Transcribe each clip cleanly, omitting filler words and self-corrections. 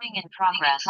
Recording in progress.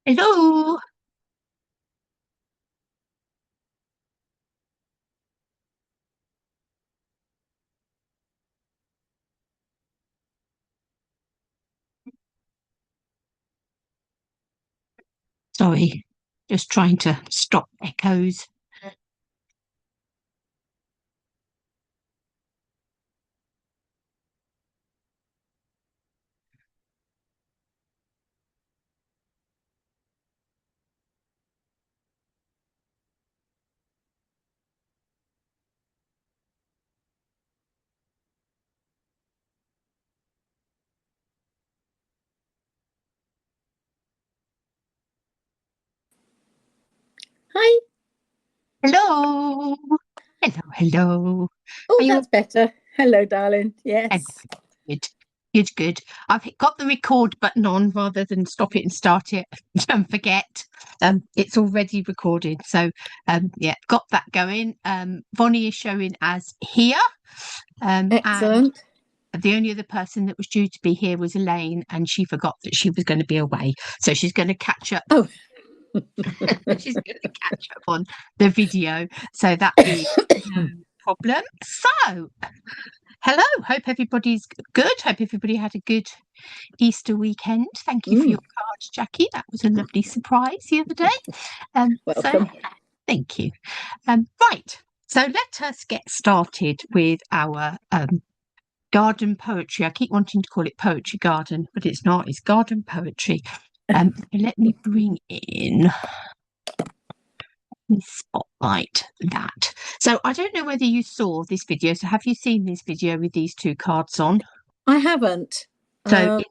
Hello. Sorry, just trying to stop echoes. Hi. Hello. Hello, hello. Oh, Are you that's better. Hello, darling. okay? Yes. Good, good, good. I've got the record button on rather than stop it and start it. Don't forget, it's already recorded. So, yeah, got that going. Vonnie is showing as here. And Excellent. the only other person that was due to be here was Elaine, and she forgot that she was going to be away. So she's going to catch up. Oh. She's going to catch up on the video. So that is no problem. So, hello. Hope everybody's good. Hope everybody had a good Easter weekend. Thank you for your card, Jackie. That was a lovely surprise the other day. Welcome. Thank you. Right. So let us get started with our garden poetry. I keep wanting to call it poetry garden, but it's not. It's garden poetry. Let me bring in spotlight that. So I don't know whether you saw this video. So have you seen this video with these two cards on? I haven't. So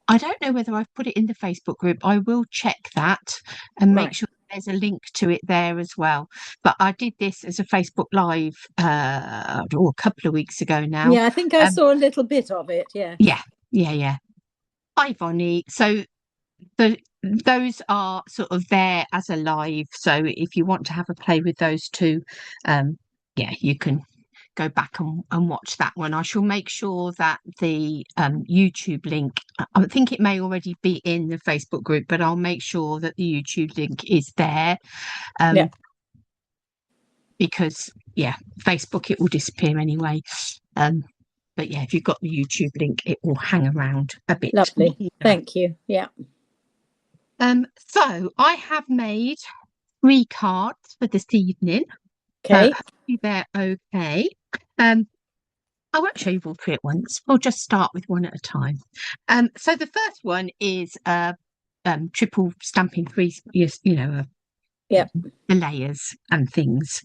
I don't know whether I've put it in the Facebook group. I will check that and make sure there's a link to it there as well. But I did this as a Facebook Live a couple of weeks ago now. Yeah, I think I saw a little bit of it. Yeah. Yeah. Hi, Vonnie. So those are sort of there as a live. So if you want to have a play with those two, yeah, you can go back and watch that one. I shall make sure that the YouTube link, I think it may already be in the Facebook group, but I'll make sure that the YouTube link is there. Because Facebook, it will disappear anyway. But yeah, if you've got the YouTube link, it will hang around a bit. Lovely. Thank you. Yeah. So I have made 3 cards for this evening. Okay. Hopefully they're okay. I won't show you all 3 at once. We'll just start with one at a time. So the first one is triple stamping 3, the layers and things.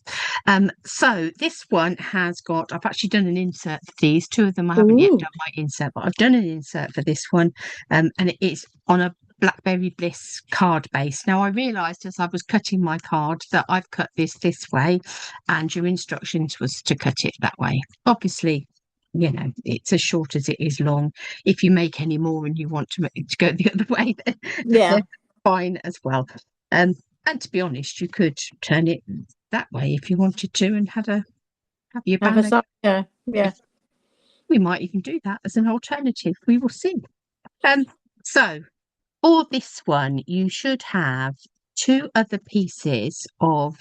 So this one has got, I've actually done an insert for these. 2 of them I haven't yet done my insert, but I've done an insert for this one, and it is on a Blackberry Bliss card base. Now I realised as I was cutting my card that I've cut this way, and your instructions was to cut it that way. Obviously, it's as short as it is long. If you make any more and you want to go the other way, then fine as well. And to be honest, you could turn it that way if you wanted to and have your Have a banner. yeah, yeah. We might even do that as an alternative. We will see. So for this one, you should have 2 other pieces of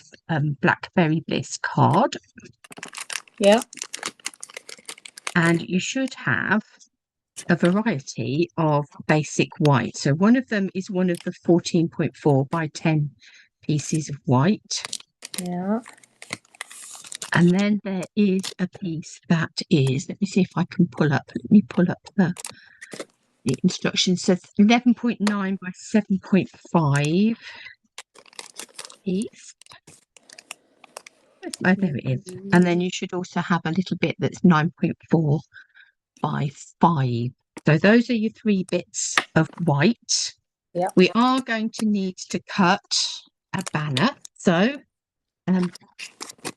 Blackberry Bliss card. Yeah. And you should have a variety of basic white. So one of them is one of the 14.4 by 10 pieces of white. Yeah. And then there is a piece that is, let me see if I can pull up the instructions. So 11.9 by 7.5 piece. Oh, there it is. And then you should also have a little bit that's 9.4 by 5. So those are your 3 bits of white. Yeah. We are going to need to cut a banner. So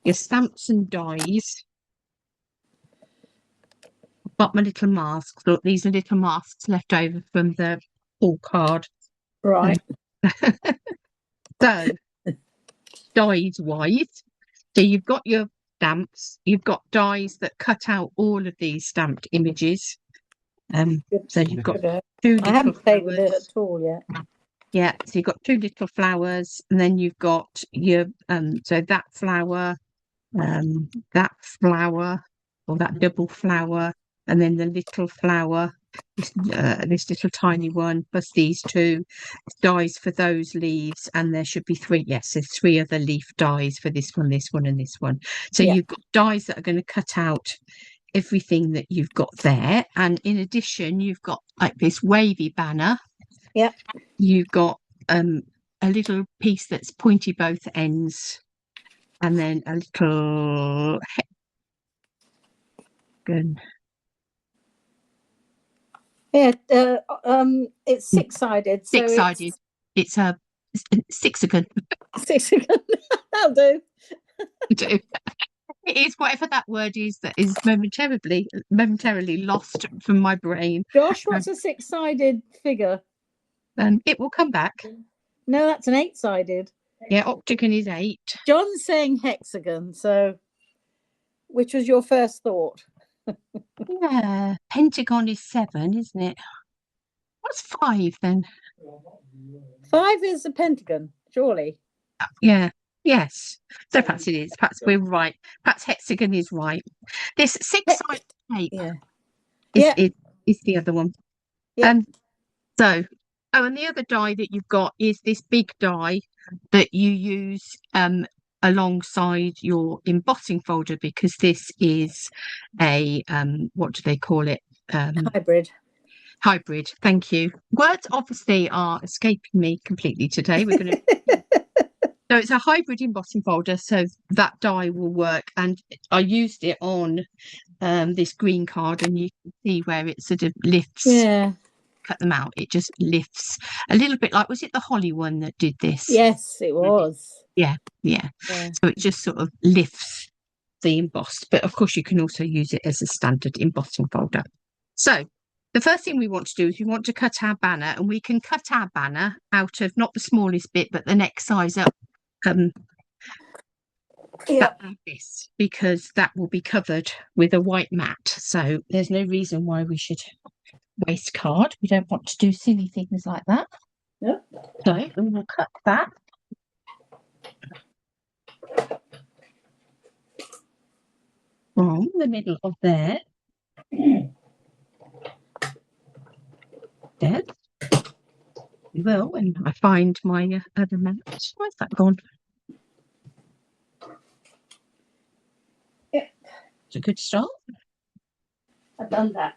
your stamps and dies. I've got my little masks. Look, these are little masks left over from the full card. Right. So dies wise. So you've got your stamps, you've got dies that cut out all of these stamped images. So you've got 2 little I haven't played with it flowers. at all yet. Yeah, so you've got 2 little flowers, and then you've got your so that flower, or that double flower, and then the little flower, this little tiny one, plus these 2 dies for those leaves, and there should be 3. Yes, there's 3 other leaf dies for this one, and this one. So Yeah. you've got dies that are going to cut out everything that you've got there, and in addition, you've got like this wavy banner. Yeah. You've got a little piece that's pointy both ends, and then a little hexagon. Yeah. It's 6-sided. So 6-sided. It's a sixagon. 6-sided. That'll do. It is whatever that word is that is momentarily lost from my brain. Josh, what's a 6-sided figure? It will come back. No, that's an 8-sided. Yeah, octagon is 8. John's saying hexagon. So, which was your first thought? Yeah, pentagon is 7, isn't it? What's 5 then? 5 is a pentagon, surely. Yeah. Yes. So perhaps it is. Perhaps we're right. Perhaps hexagon is right. This 6-sided shape is the other one. Yeah. So, and the other die that you've got is this big die that you use alongside your embossing folder, because this is a what do they call it? Hybrid. Thank you. Words obviously are escaping me completely today. We're going to. So it's a hybrid embossing folder, so that die will work. And I used it on this green card, and you can see where it sort of lifts. Yeah. Cut them out. It just lifts a little bit, like, was it the Holly one that did this? Yes, it was. Yeah. So it just sort of lifts the embossed, but of course you can also use it as a standard embossing folder. So the first thing we want to do is we want to cut our banner, and we can cut our banner out of not the smallest bit, but the next size up. Like this, because that will be covered with a white mat. So there's no reason why we should waste card. We don't want to do silly things like that. No. So we will cut that. From the middle of there. Dead. We will when I find my other mat. Where's that gone? Yeah. It's a good start. I've done that.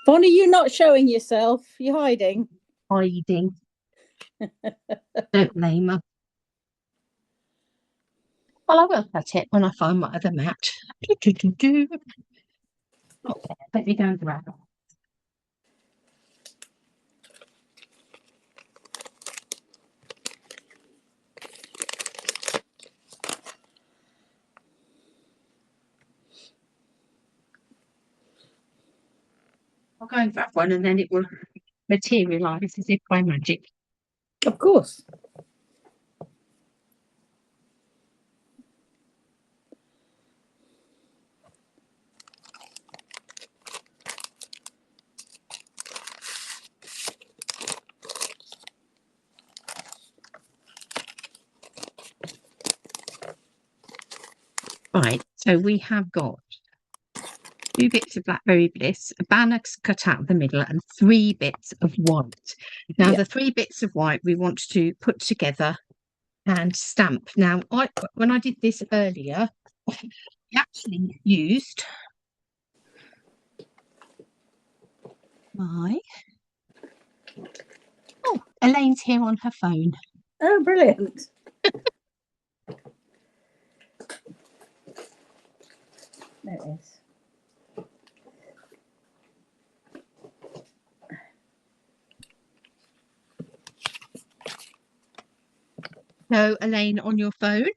Bonnie, you're not showing yourself. You're hiding. Hiding. Don't blame her. Well, I will cut it when I find my other mat. Not there. Let me go and grab it. I'll go and grab one and then it will materialise as if by magic. Of course. Right, so we have got 2 bits of blackberry bliss, a banner cut out of the middle, and 3 bits of white. Now, Yeah. the 3 bits of white we want to put together and stamp. Now, when I did this earlier, I actually used my... Oh, Elaine's here on her phone. Oh, brilliant. There it is. So, Elaine, on your phone.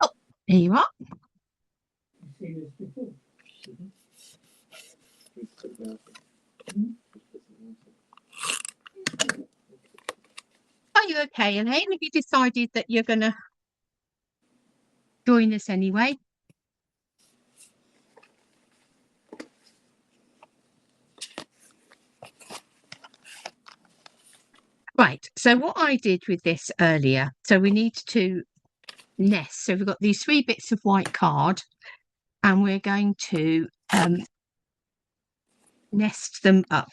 Oh, there you are. Are you okay, Elaine? Have you decided that you're going to join us anyway? Right, so what I did with this earlier, so we need to nest. So we've got these 3 bits of white card and we're going to nest them up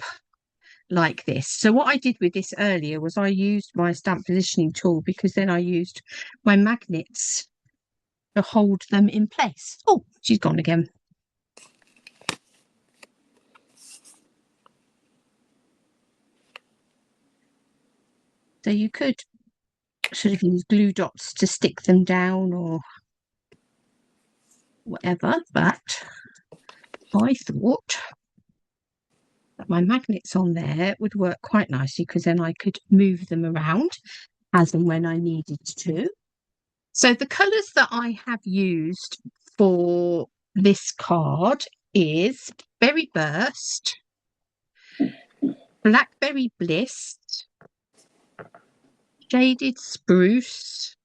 like this. So what I did with this earlier was I used my stamp positioning tool because then I used my magnets to hold them in place. Oh, she's gone again. So you could sort of use glue dots to stick them down or whatever, but I thought that my magnets on there would work quite nicely because then I could move them around as and when I needed to. So the colours that I have used for this card is Berry Burst, Blackberry Bliss, Shaded Spruce,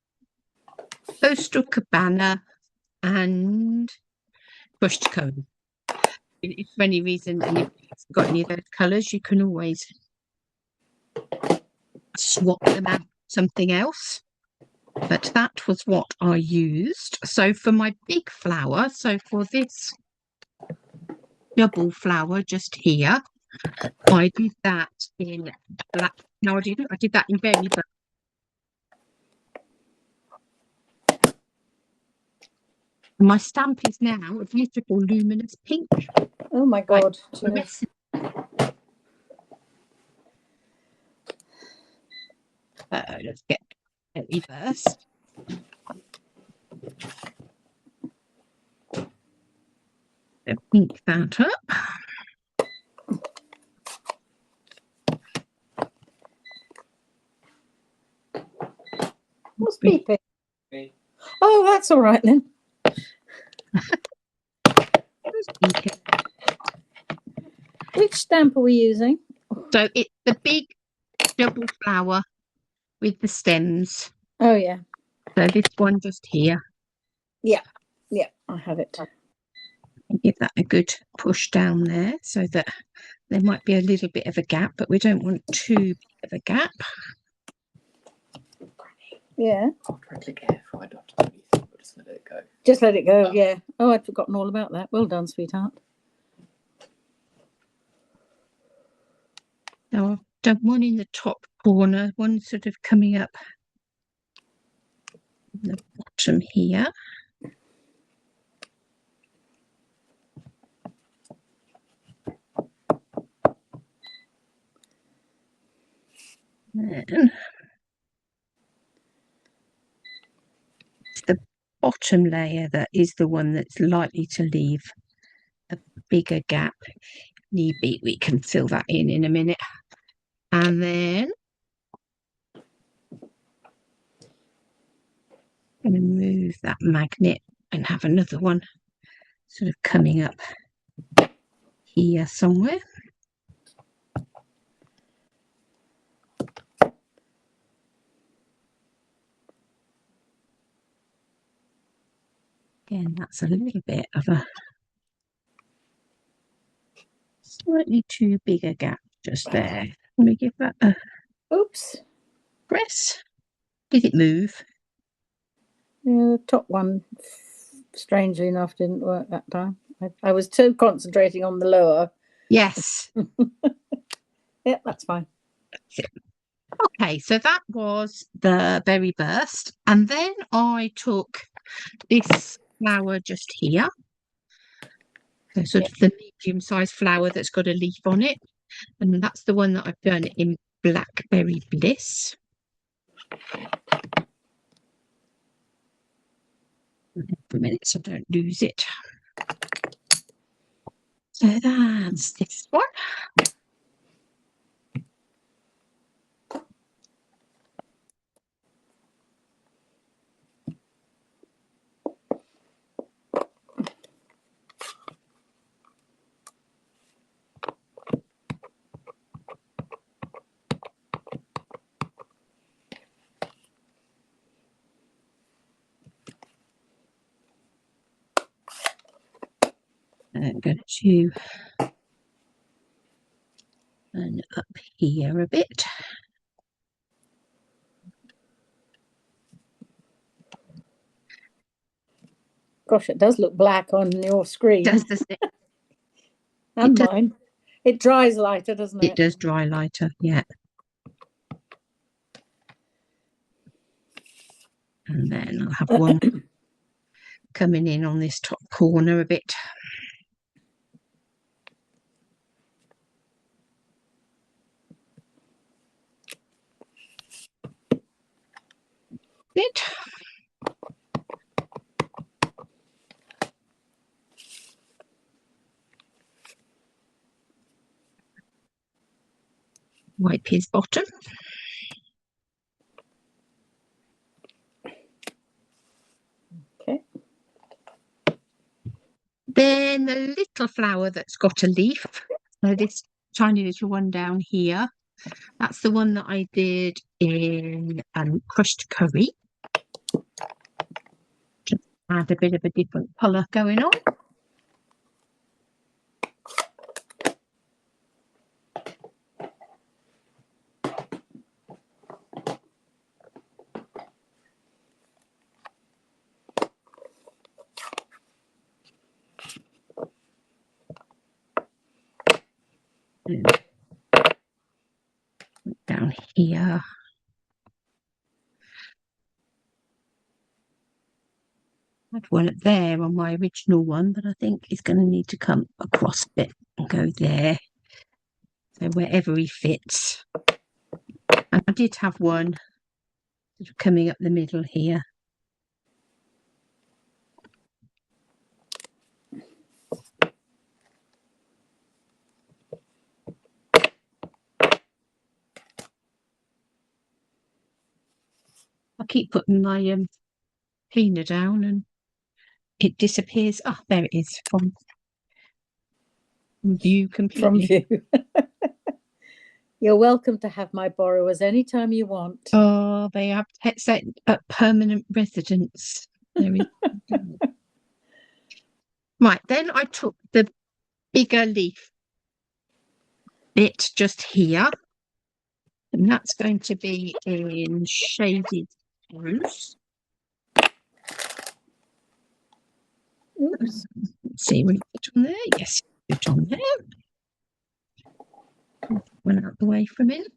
Coastal Cabana, and Brushed Cone. If for any reason anybody's got any of those colours, you can always swap them out for something else. But that was what I used. So for my big flower, so for this double flower just here, I did that in black. No, I didn't. I did that in berry burst. My stamp is now a beautiful luminous pink. Oh my God. Right, let's get berry burst. Pink that up. What's beeping? Oh, that's all right then. Which stamp are we using? So it's the big double flower with the stems. Oh, yeah. So this one just here. Yeah, yeah, I have it. Give that a good push down there so that there might be a little bit of a gap, but we don't want too big of a gap. Yeah. I'll try to click F. I don't have to do anything, but just let it go. Just let it go, yeah. Oh, I'd forgotten all about that. Well done, sweetheart. Now I've done one in the top corner, one sort of coming up the bottom here. Then it's the bottom layer that is the one that's likely to leave a bigger gap. Need be, we can fill that in a minute. And then I'm going to move that magnet and have another one sort of coming up here somewhere. Again, that's a little bit of a slightly too big a gap just there. Let me give that a Oops. press. Did it move? Yeah, the top one, strangely enough, didn't work that time. I was too concentrating on the lower. Yes. Yeah, that's fine. That's it. Okay, so that was the berry burst. And then I took this flower just here. So sort of the medium-sized flower that's got a leaf on it. And that's the one that I've done in Blackberry Bliss. For a minute so I don't lose it. So that's this one. I'm going to turn up here a bit. Gosh, it does look black on your screen. Doesn't it? And mine. It dries lighter, doesn't it? It does dry lighter, yeah. And then I'll have one coming in on this top corner a bit. Bit. Wipe his bottom. Okay. Then the little flower that's got a leaf. So this tiny little one down here. That's the one that I did in crushed curry. Just add a bit of a different colour going on. Down here. I had one up there on my original one, but I think he's going to need to come across a bit and go there. So wherever he fits. And I did have one sort of coming up the middle here. I keep putting my cleaner down and it disappears. Ah, there it is from view completely. From view. You're welcome to have my borrowers anytime you want. Oh, they have set a permanent residence. There we go. Right, then I took the bigger leaf bit just here. And that's going to be in shaded spruce. Oops. Let's see, we put on there. Yes, put on there. Went out the way from it.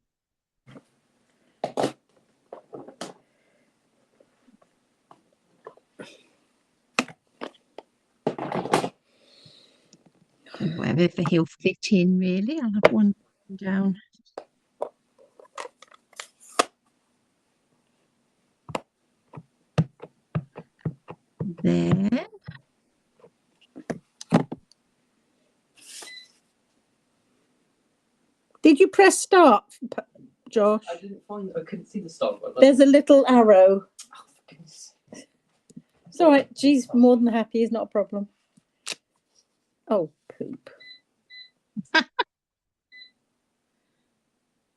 Wherever he'll fit in, really. I'll have one down there. Did you press start, Josh? I didn't find. I couldn't see the start button. There's a little arrow. Oh, for goodness. It's all right. She's more than happy. It's not a problem. Oh, poop.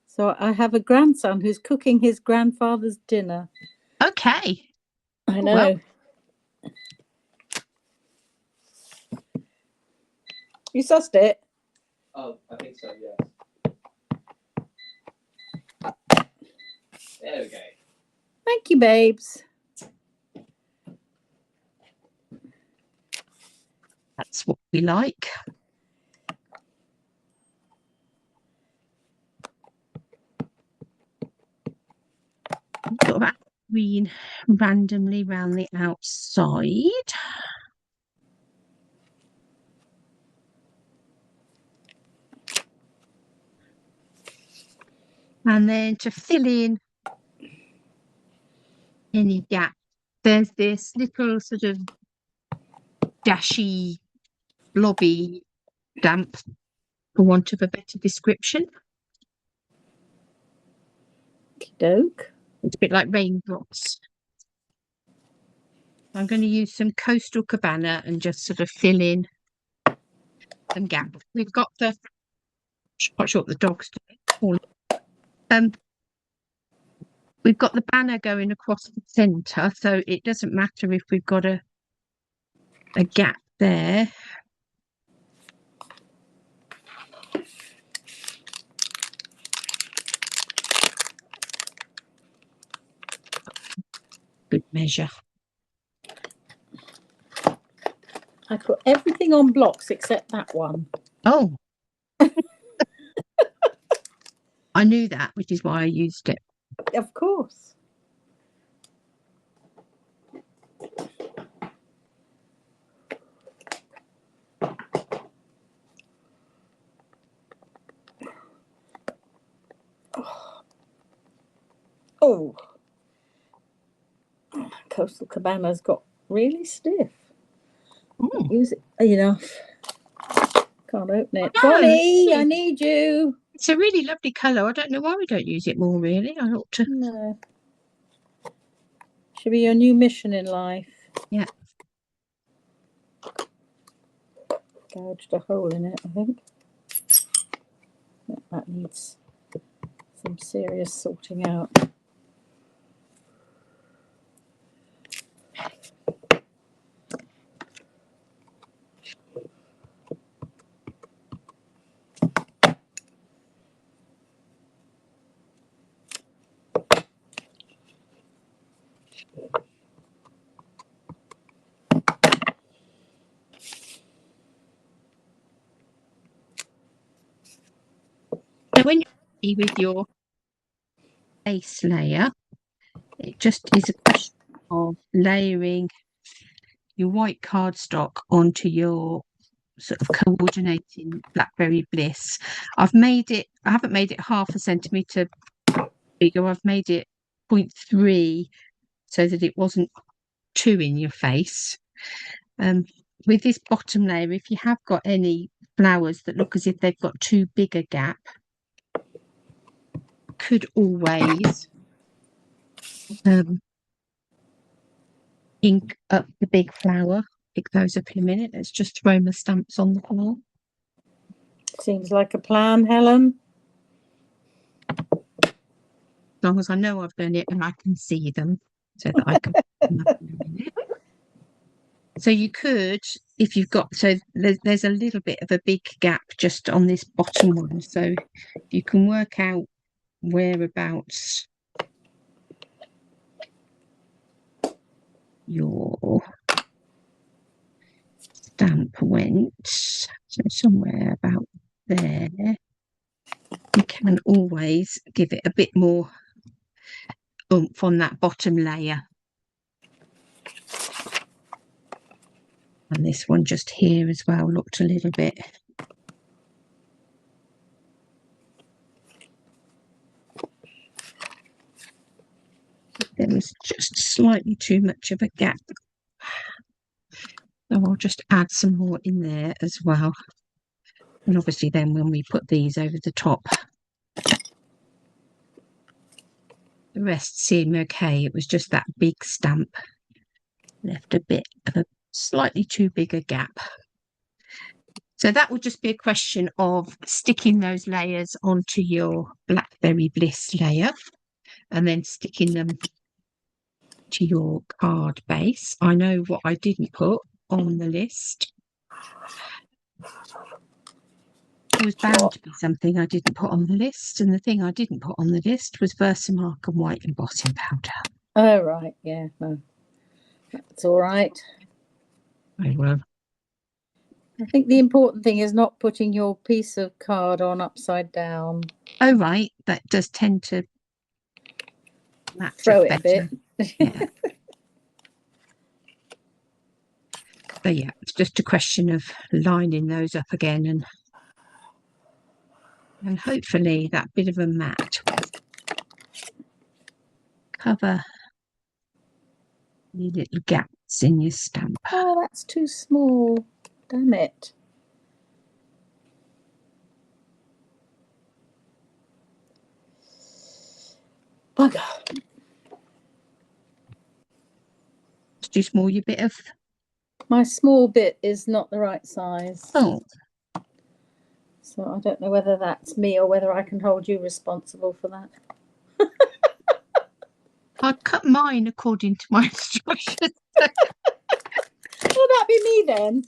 So I have a grandson who's cooking his grandfather's dinner. Okay. I know. Well. You sussed it? Oh, I think so, yes. There we go. Thank you, babes. That's what we like. Sort of add green randomly round the outside. And then to fill in any gap, there's this little sort of dashy, blobby damp, for want of a better description. Doke. It's a bit like raindrops. I'm going to use some Coastal Cabana and just sort of fill in some gaps. We've got the, not sure what the dog's doing. We've got the banner going across the centre, so it doesn't matter if we've got a gap there. Good measure. I put everything on blocks except that one. Oh. I knew that, which is why I used it. Of course. Oh. Coastal Cabana's got really stiff. Don't use it enough. Can't open it. Bonnie, I need you. It's a really lovely colour. I don't know why we don't use it more, really. I ought to. No. Should be your new mission in life. Yeah. Gouged a hole in it, I think. That needs some serious sorting out. So when you're with your base layer, it just is a question of layering your white cardstock onto your sort of coordinating Blackberry Bliss. I haven't made it half a centimetre bigger. I've made it 0.3 so that it wasn't too in your face. With this bottom layer, if you have got any flowers that look as if they've got too big a gap, could always ink up the big flower. Pick those up in a minute. Let's just throw my stamps on the floor. Seems like a plan, Helen. As long as I know I've done it and I can see them so that I can So you could, if you've got, so there's a little bit of a big gap just on this bottom one. So you can work out whereabouts your stamp went. So somewhere about there. You can always give it a bit more oomph on that bottom layer. And this one just here as well looked a little bit. There was just slightly too much of a gap. So I'll just add some more in there as well. And obviously then when we put these over the top, the rest seem okay. It was just that big stamp left a bit of a slightly too big a gap. So that will just be a question of sticking those layers onto your Blackberry Bliss layer and then sticking them to your card base. I know what I didn't put on the list. There was bound to be something I didn't put on the list, and the thing I didn't put on the list was Versamark and white embossing powder. Oh, right, yeah, no. That's all right. Very well. I think the important thing is not putting your piece of card on upside down. Oh, right, that does tend to match Throw up it a better. bit. Yeah. So yeah, it's just a question of lining those up again, and hopefully that bit of a mat will cover the little gaps in your stamp. Oh, that's too small. Damn it. Bugger. It's too small, your bit of... My small bit is not the right size. Oh. So I don't know whether that's me or whether I can hold you responsible for that. I cut mine according to my instructions. Will that be me then?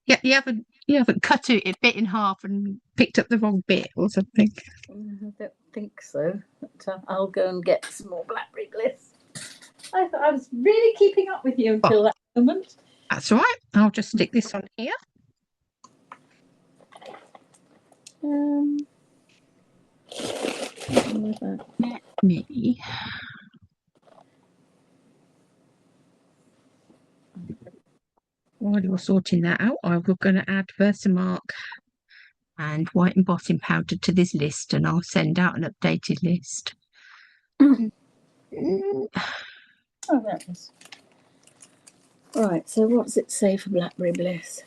Yeah, you haven't cut it bit in half and picked up the wrong bit or something. I don't think so. But I'll go and get some more Blackberry Bliss. I thought I was really keeping up with you until that moment. That's all right. I'll just stick this on here. Let me. While you're sorting that out, I'm going to add Versamark and white embossing powder to this list, and I'll send out an updated list. Oh, there it is. Right, so what does it say for Blackberry Bliss?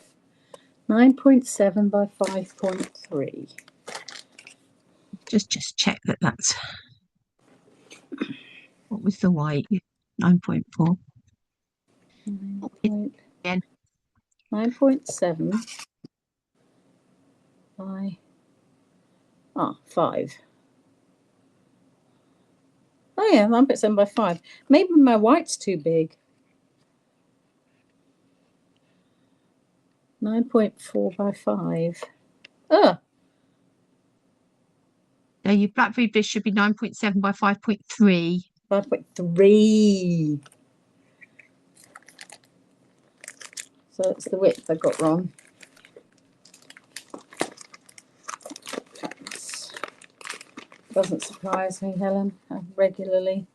9.7 by 5.3. Just check that that's... What was the white? 9.4. 9.7 by 5. Oh yeah, 9.7 by 5. Maybe my white's too big. 9.4 by 5. Oh. Now your Blackberry Bliss should be 9.7 by 5.3. 5.3. So it's the width I got wrong. Doesn't surprise me, Helen. I regularly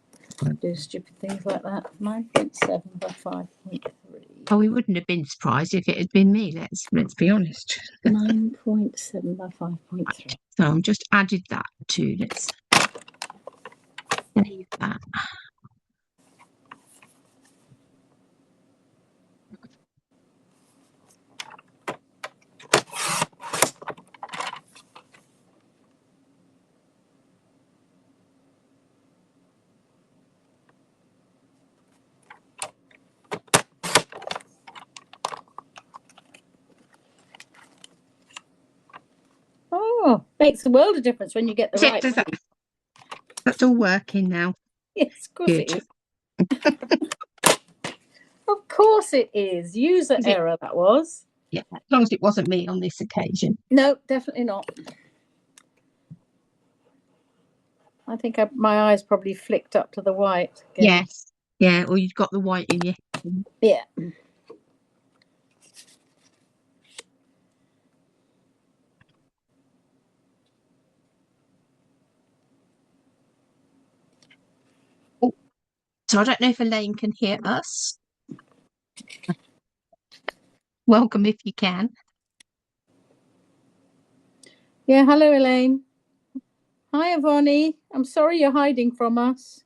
do stupid things like that. 9.7 by 5.3. Oh, we wouldn't have been surprised if it had been me. Let's be honest. 9.7 by 5.3. So I've just added that to. Let's save that. Oh, makes a world of difference when you get the right. That's all working now. Yes, of course it is. Of course it is. User error, that was. Yeah, as long as it wasn't me on this occasion. No, definitely not. I think my eyes probably flicked up to the white. Again. Yes. Yeah, or you've got the white in you. Yeah. Oh, so I don't know if Elaine can hear us. Welcome if you can. Yeah, hello, Elaine. Hi, Ivani. I'm sorry you're hiding from us.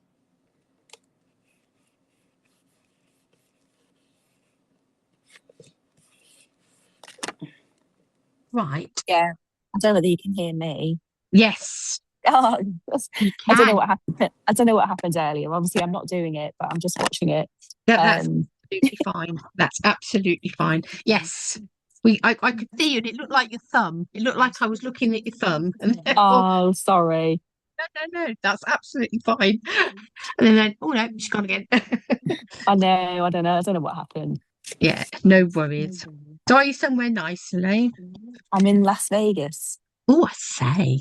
Right. Yeah. I don't know whether you can hear me. Yes. Oh, I don't know what happened. I don't know what happened earlier. Obviously, I'm not doing it, but I'm just watching it. Yeah, absolutely fine. That's absolutely fine. Yes. I could see you and it looked like your thumb. It looked like I was looking at your thumb. And therefore, Oh, sorry. no, that's absolutely fine. And then, oh no, she's gone again. I know. I don't know. I don't know what happened. Yeah, no worries. So are you somewhere nice, Elaine? I'm in Las Vegas. Oh, I say.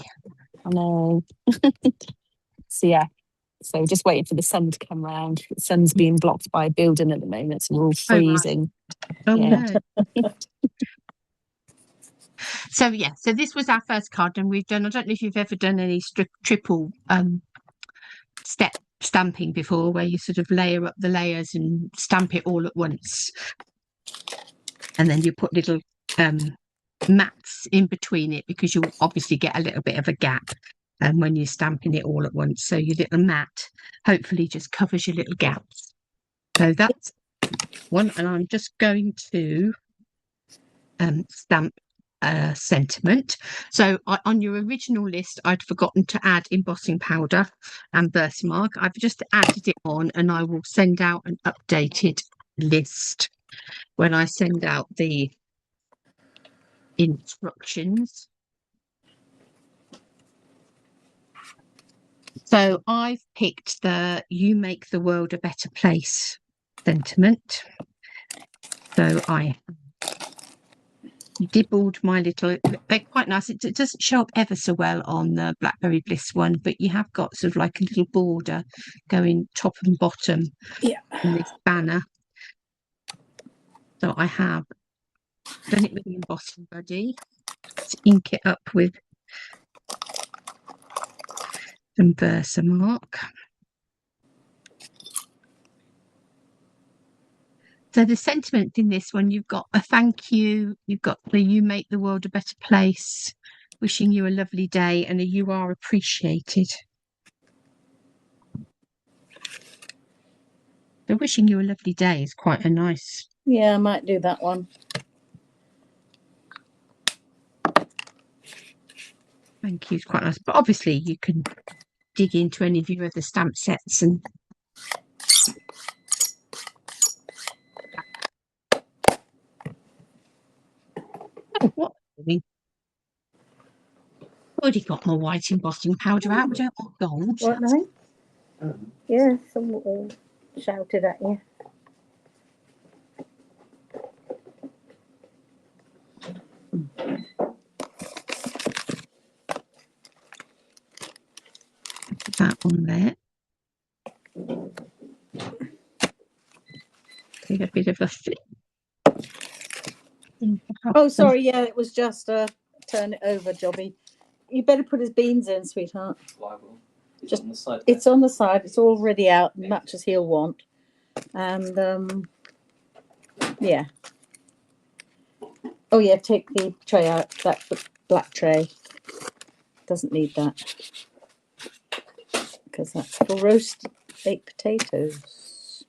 I know. So yeah. So just waiting for the sun to come round. The sun's being blocked by a building at the moment, so we're all Oh, right. freezing. Oh Yeah. no. So yeah, so this was our first card, and we've done. I don't know if you've ever done any triple step stamping before, where you sort of layer up the layers and stamp it all at once, and then you put little mats in between it because you'll obviously get a little bit of a gap, and when you're stamping it all at once, so your little mat hopefully just covers your little gaps. So that's one, and I'm just going to stamp sentiment. So on your original list, I'd forgotten to add embossing powder and birthmark. I've just added it on, and I will send out an updated list when I send out the instructions. So I've picked the "You Make the World a Better Place" sentiment. So I dibbled my little, they're quite nice. It doesn't show up ever so well on the Blackberry Bliss one, but you have got sort of like a little border going top and bottom in this banner. So I have done it with the embossing buddy. Let's ink it up with some Versamark. So the sentiment in this one, you've got a thank you, you've got the "You Make the World a Better Place," wishing you a lovely day, and a "You Are Appreciated." So wishing you a lovely day is quite a nice. Yeah, I might do that one. Thank you, it's quite nice. But obviously you can dig into any of your other stamp sets and oh, what we've already got more white embossing powder out. We don't want gold. What now? Yeah, someone all shouted at you. Put that on there. Give a bit of a flip. Oh, sorry. Yeah, it was just a turn it over jobby. You better put his beans in, sweetheart. Well, I will. It's Just- on the side. It's on the side. It's already out, much as he'll want. And yeah. Oh yeah, take the tray out. That black tray doesn't need that because that's for roast baked potatoes.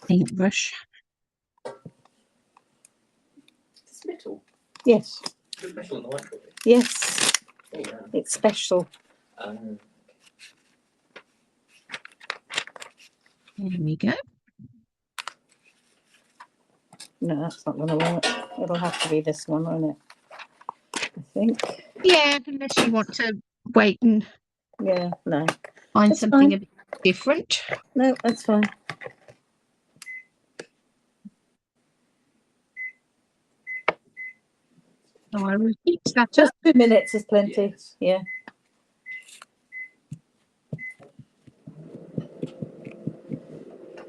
Paintbrush. It's little. Yes, It's special on the white copy. yes, Oh, yeah. it's special. There we go. No, that's not going to work. It'll have to be this one, won't it? I think. Yeah, unless you want to wait and Yeah, no. find That's something fine. a bit different. No, that's fine. So I will heat that up. Just 2 minutes is plenty. Yes. Yeah.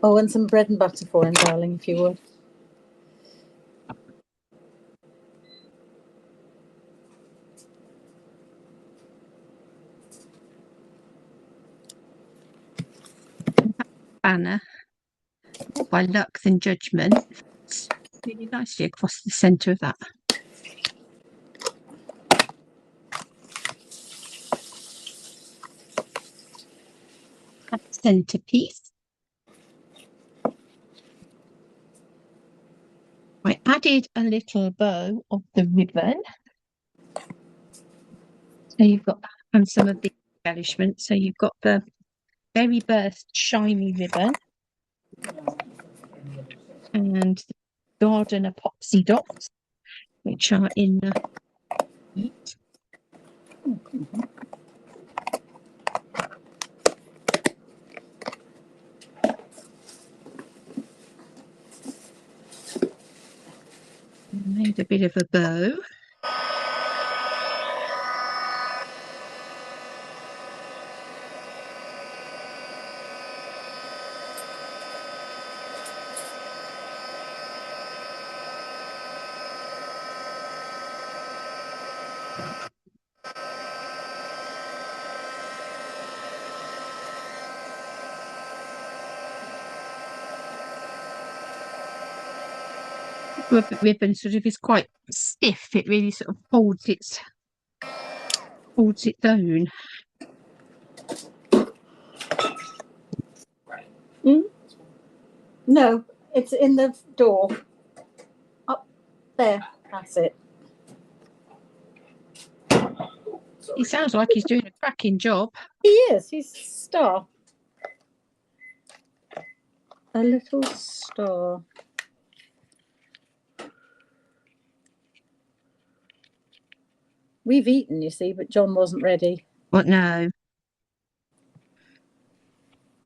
Oh, and some bread and butter for him, darling, if you would. Banner by Luck Than Judgment. It's really nicely across the centre of that. That centerpiece. I added a little bow of the ribbon. So you've got that and some of the embellishments. So you've got the Berry Burst shiny ribbon. and the garden epoxy dots, which are in the heat. Made a bit of a bow. Rubber ribbon sort of is quite stiff. It really sort of holds its own. No, it's in the door. Up there. That's it. He sounds like he's doing a cracking job. He is. He's a star. A little star. We've eaten, you see, but John wasn't ready. What? No.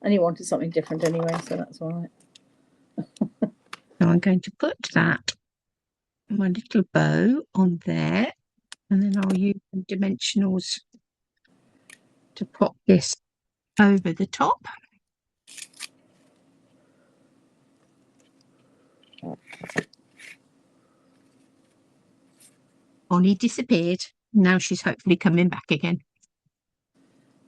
And he wanted something different anyway, so that's all right. So I'm going to put that, my little bow, on there, and then I'll use the dimensionals to pop this over the top. Bonnie disappeared. Now she's hopefully coming back again.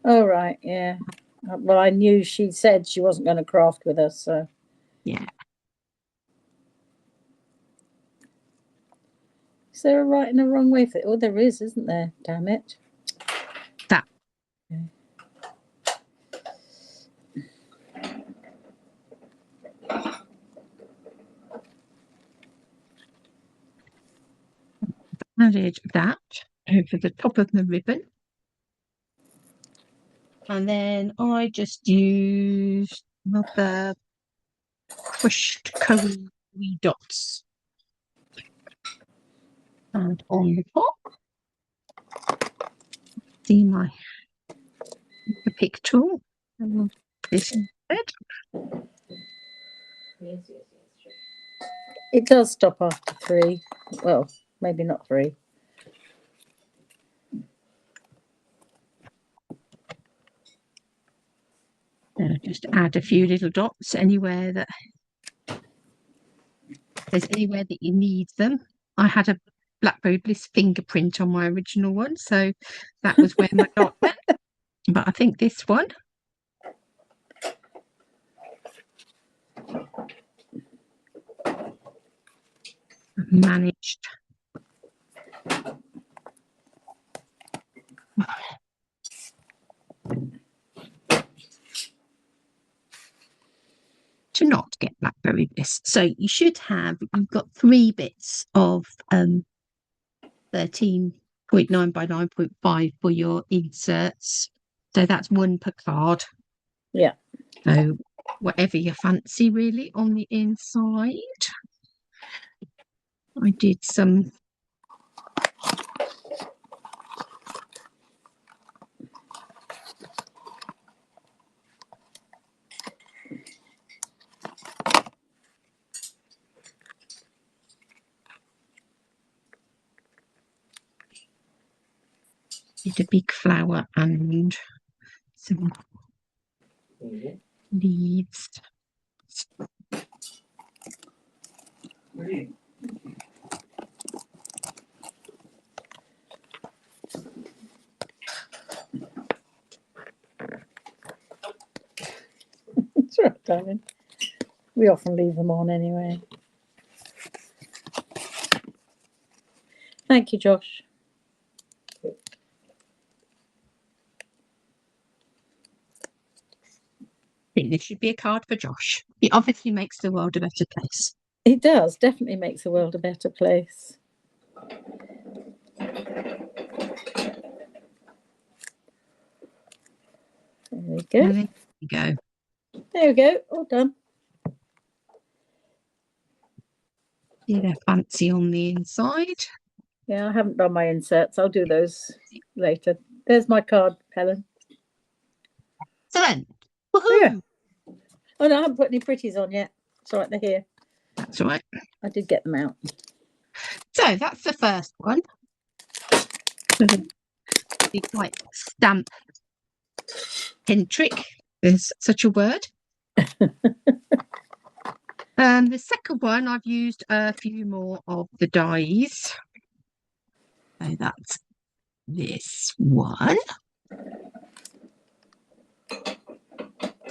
Oh, right, yeah. Well, I knew she said she wasn't going to craft with us, so. Yeah. Is there a right and a wrong way for it? Oh, there is, isn't there? Damn it. That. Okay. Added that over the top of the ribbon. And then I just used the crushed curry dots. And on the top, see my pick tool. And we'll put this instead. It does stop after 3. Well, maybe not 3. Then I just add a few little dots anywhere that you need them. I had a Blackberry Bliss fingerprint on my original one, so that was where my dot went. But I think this one I've managed to not get Blackberry Bliss. So you've got 3 bits of 13.9 by 9.5 for your inserts. So that's 1 per card. Yeah. So whatever you fancy really on the inside. I did some a big flower and some leaves. That's right, darling. We often leave them on anyway. Thank you, Josh. I think this should be a card for Josh. He obviously makes the world a better place. It does. Definitely makes the world a better place. There we go. There you go. There we go. All done. Yeah, they're fancy on the inside. Yeah, I haven't done my inserts. I'll do those later. There's my card, Helen. Excellent. Yeah. Woohoo! Oh no, I haven't put any pretties on yet. It's all right, they're here. That's all right. I did get them out. So that's the first one. The white stamp pin trick. There's such a word. The second one, I've used a few more of the dies. So that's this one.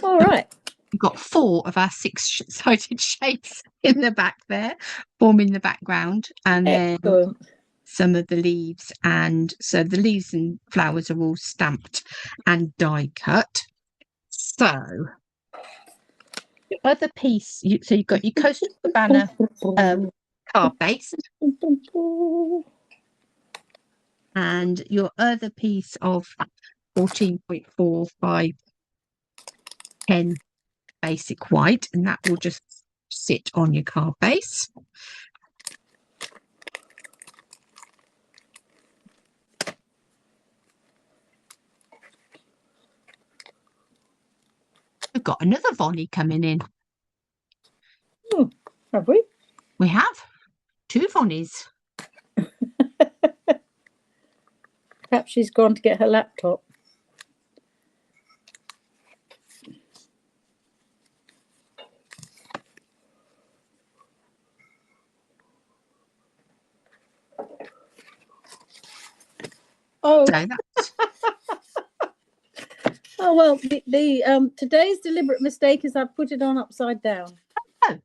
All right. We've got 4 of our 6-sided shapes in the back there, forming the background, and then Excellent. some of the leaves. And so the leaves and flowers are all stamped and die cut. So your other piece, so you've got your Coastal Cabana card base, and your other piece of 14.4 by 10 basic white, and that will just sit on your card base. We've got another Vonnie coming in. Oh, have we? We have 2 Vonnies. Perhaps she's gone to get her laptop. Oh, So that's oh well. The today's deliberate mistake is I've put it on upside down. Oh.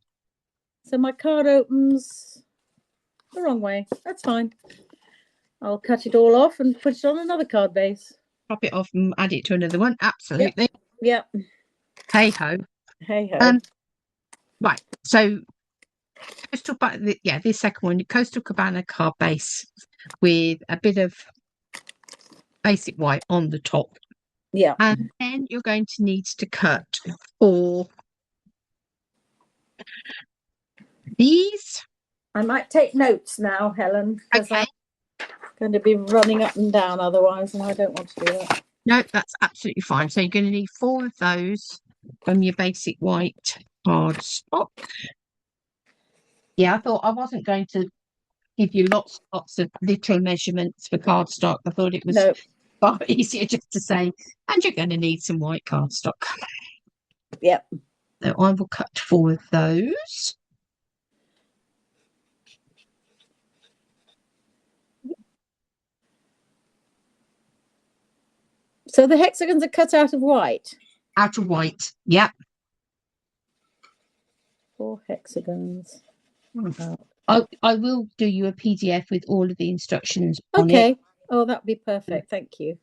So my card opens the wrong way. That's fine. I'll cut it all off and put it on another card base. pop it off and add it to another one. Absolutely. Yep. Hey ho. Hey ho. Right. So Coastal, this second one, Coastal Cabana card base with a bit of basic white on the top. Yeah. And then you're going to need to cut 4 these. I might take notes now, Helen, because Okay. I'm going to be running up and down otherwise, and I don't want to do that. No, that's absolutely fine. So you're going to need 4 of those from your basic white cardstock. Yeah, I thought I wasn't going to give you lots of little measurements for cardstock. I thought it was far easier just to say, and you're going to need some white cardstock. Yep. So I will cut 4 of those. So the hexagons are cut out of white? Out of white, yep. 4 hexagons. I will do you a PDF with all of the instructions on it. Okay. Oh, that'd be perfect. Thank you.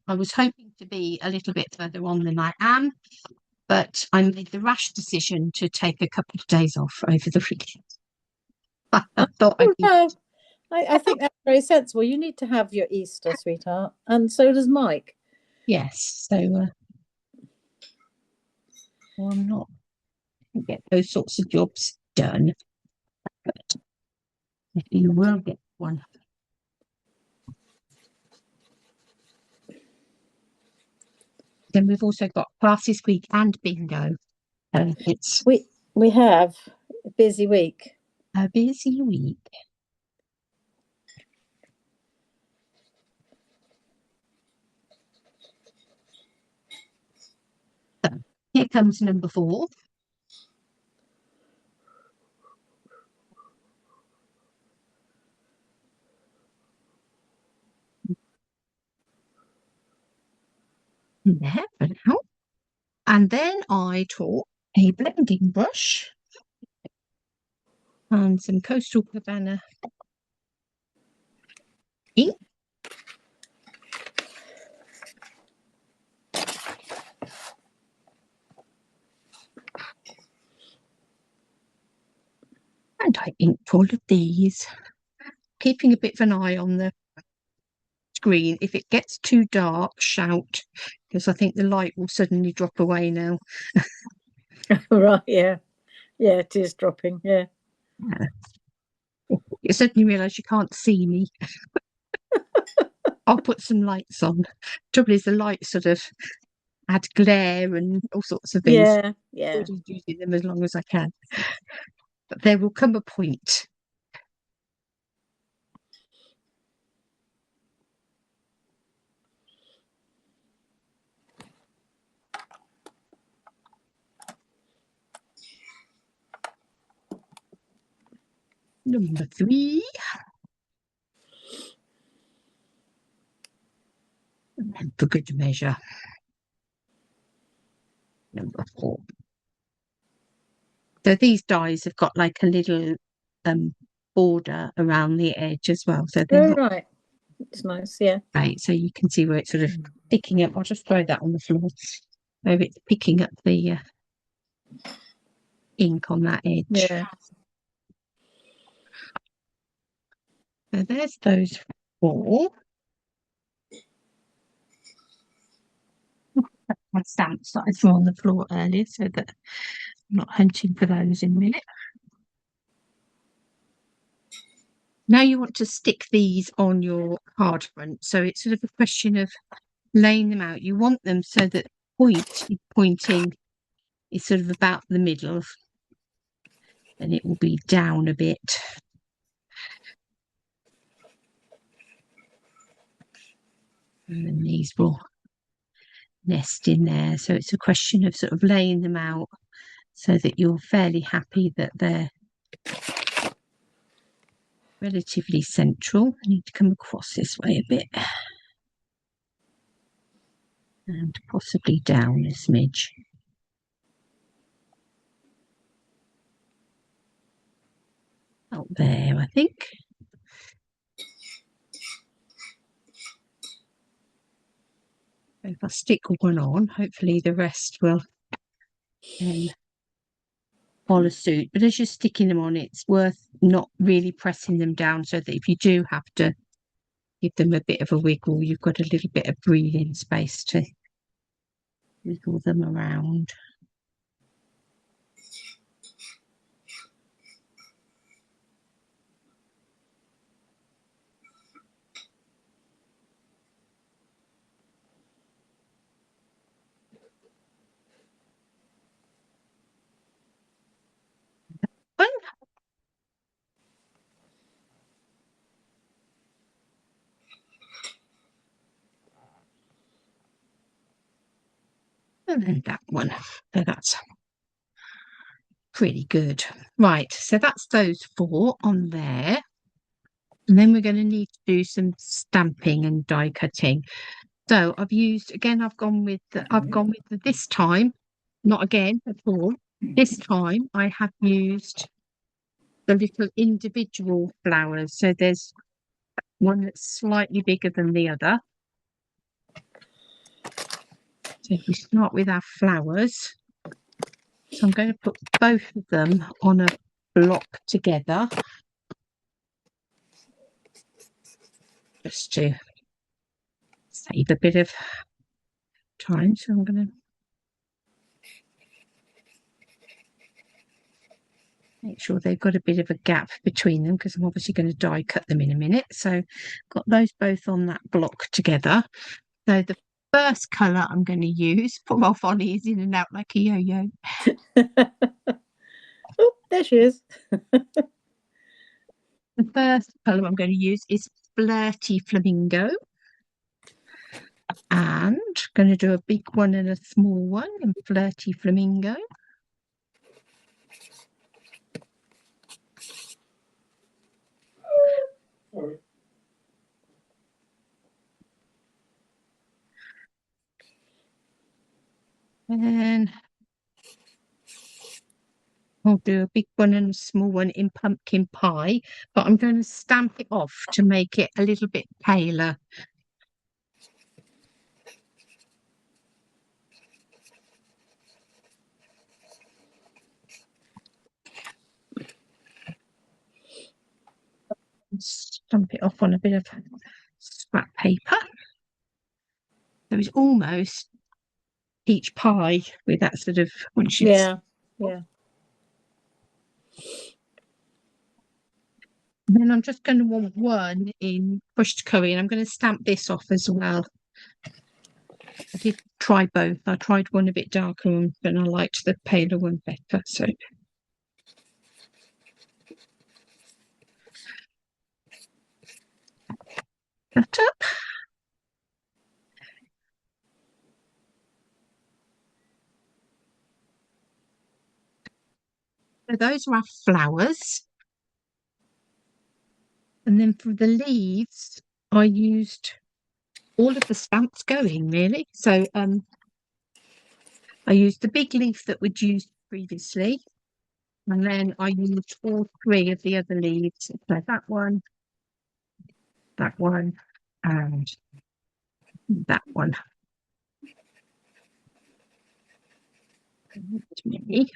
I was hoping to be a little bit further on than I am, but I made the rash decision to take a couple of days off over the weekend. I thought I think that's very sensible. You need to have your Easter, sweetheart, and so does Mike. Yes, so I'm not going to get those sorts of jobs done, but you will get one. Then we've also got classes week and bingo. It's we have a busy week. A busy week. So here comes number 4. There for now. And then I took a blending brush and some Coastal Cabana ink. And I inked all of these, keeping a bit of an eye on the screen. If it gets too dark, shout, because I think the light will suddenly drop away now. Right, yeah. Yeah, it is dropping. Yeah. You suddenly realise you can't see me. I'll put some lights on. Trouble is, the lights sort of add glare and all sorts of things. Yeah. Yeah. I'm just using them as long as I can. But there will come a point. Number 3. And for good measure. Number 4. So these dies have got like a little border around the edge as well. So they're Oh, not right. It's nice. Yeah. right. So you can see where it's sort of picking up. I'll just throw that on the floor. Where it's picking up the ink on that edge. Yeah. So there's those 4. My stamps that I threw on the floor earlier so that I'm not hunting for those in a minute. Now you want to stick these on your card front. So it's sort of a question of laying them out. You want them so that pointing is sort of about the middle, and it will be down a bit. And then these will nest in there. So it's a question of sort of laying them out so that you're fairly happy that they're relatively central. I need to come across this way a bit. And possibly down a smidge. Out there, I think. If I stick one on, hopefully the rest will then follow suit. But as you're sticking them on, it's worth not really pressing them down so that if you do have to give them a bit of a wiggle, you've got a little bit of breathing space to wiggle them around. And then that one. So that's pretty good. Right, so that's those 4 on there. And then we're going to need to do some stamping and die cutting. So I've gone with this time, not again at all. This time I have used the little individual flowers. So there's one that's slightly bigger than the other. So if we start with our flowers, so I'm going to put both of them on a block together. Just to save a bit of time. So I'm going to make sure they've got a bit of a gap between them because I'm obviously going to die cut them in a minute. So got those both on that block together. So the first colour I'm going to use, poor old Bonnie is in and out like a yo-yo. Oh, there she is. The first colour I'm going to use is Flirty Flamingo. And going to do a big one and a small one in Flirty Flamingo. And I'll do a big one and a small one in Pumpkin Pie, but I'm going to stamp it off to make it a little bit paler. Stamp it off on a bit of scrap paper. There is almost peach pie with that sort of, once you Yeah. Yeah. And then I'm just going to want one in crushed curry, and I'm going to stamp this off as well. I did try both. I tried one a bit darker, and I liked the paler one better. So that up. So those are our flowers. And then for the leaves, I used all of the stamps going, really. So I used the big leaf that we'd used previously. And then I used all three of the other leaves. So that one, and that one. Me.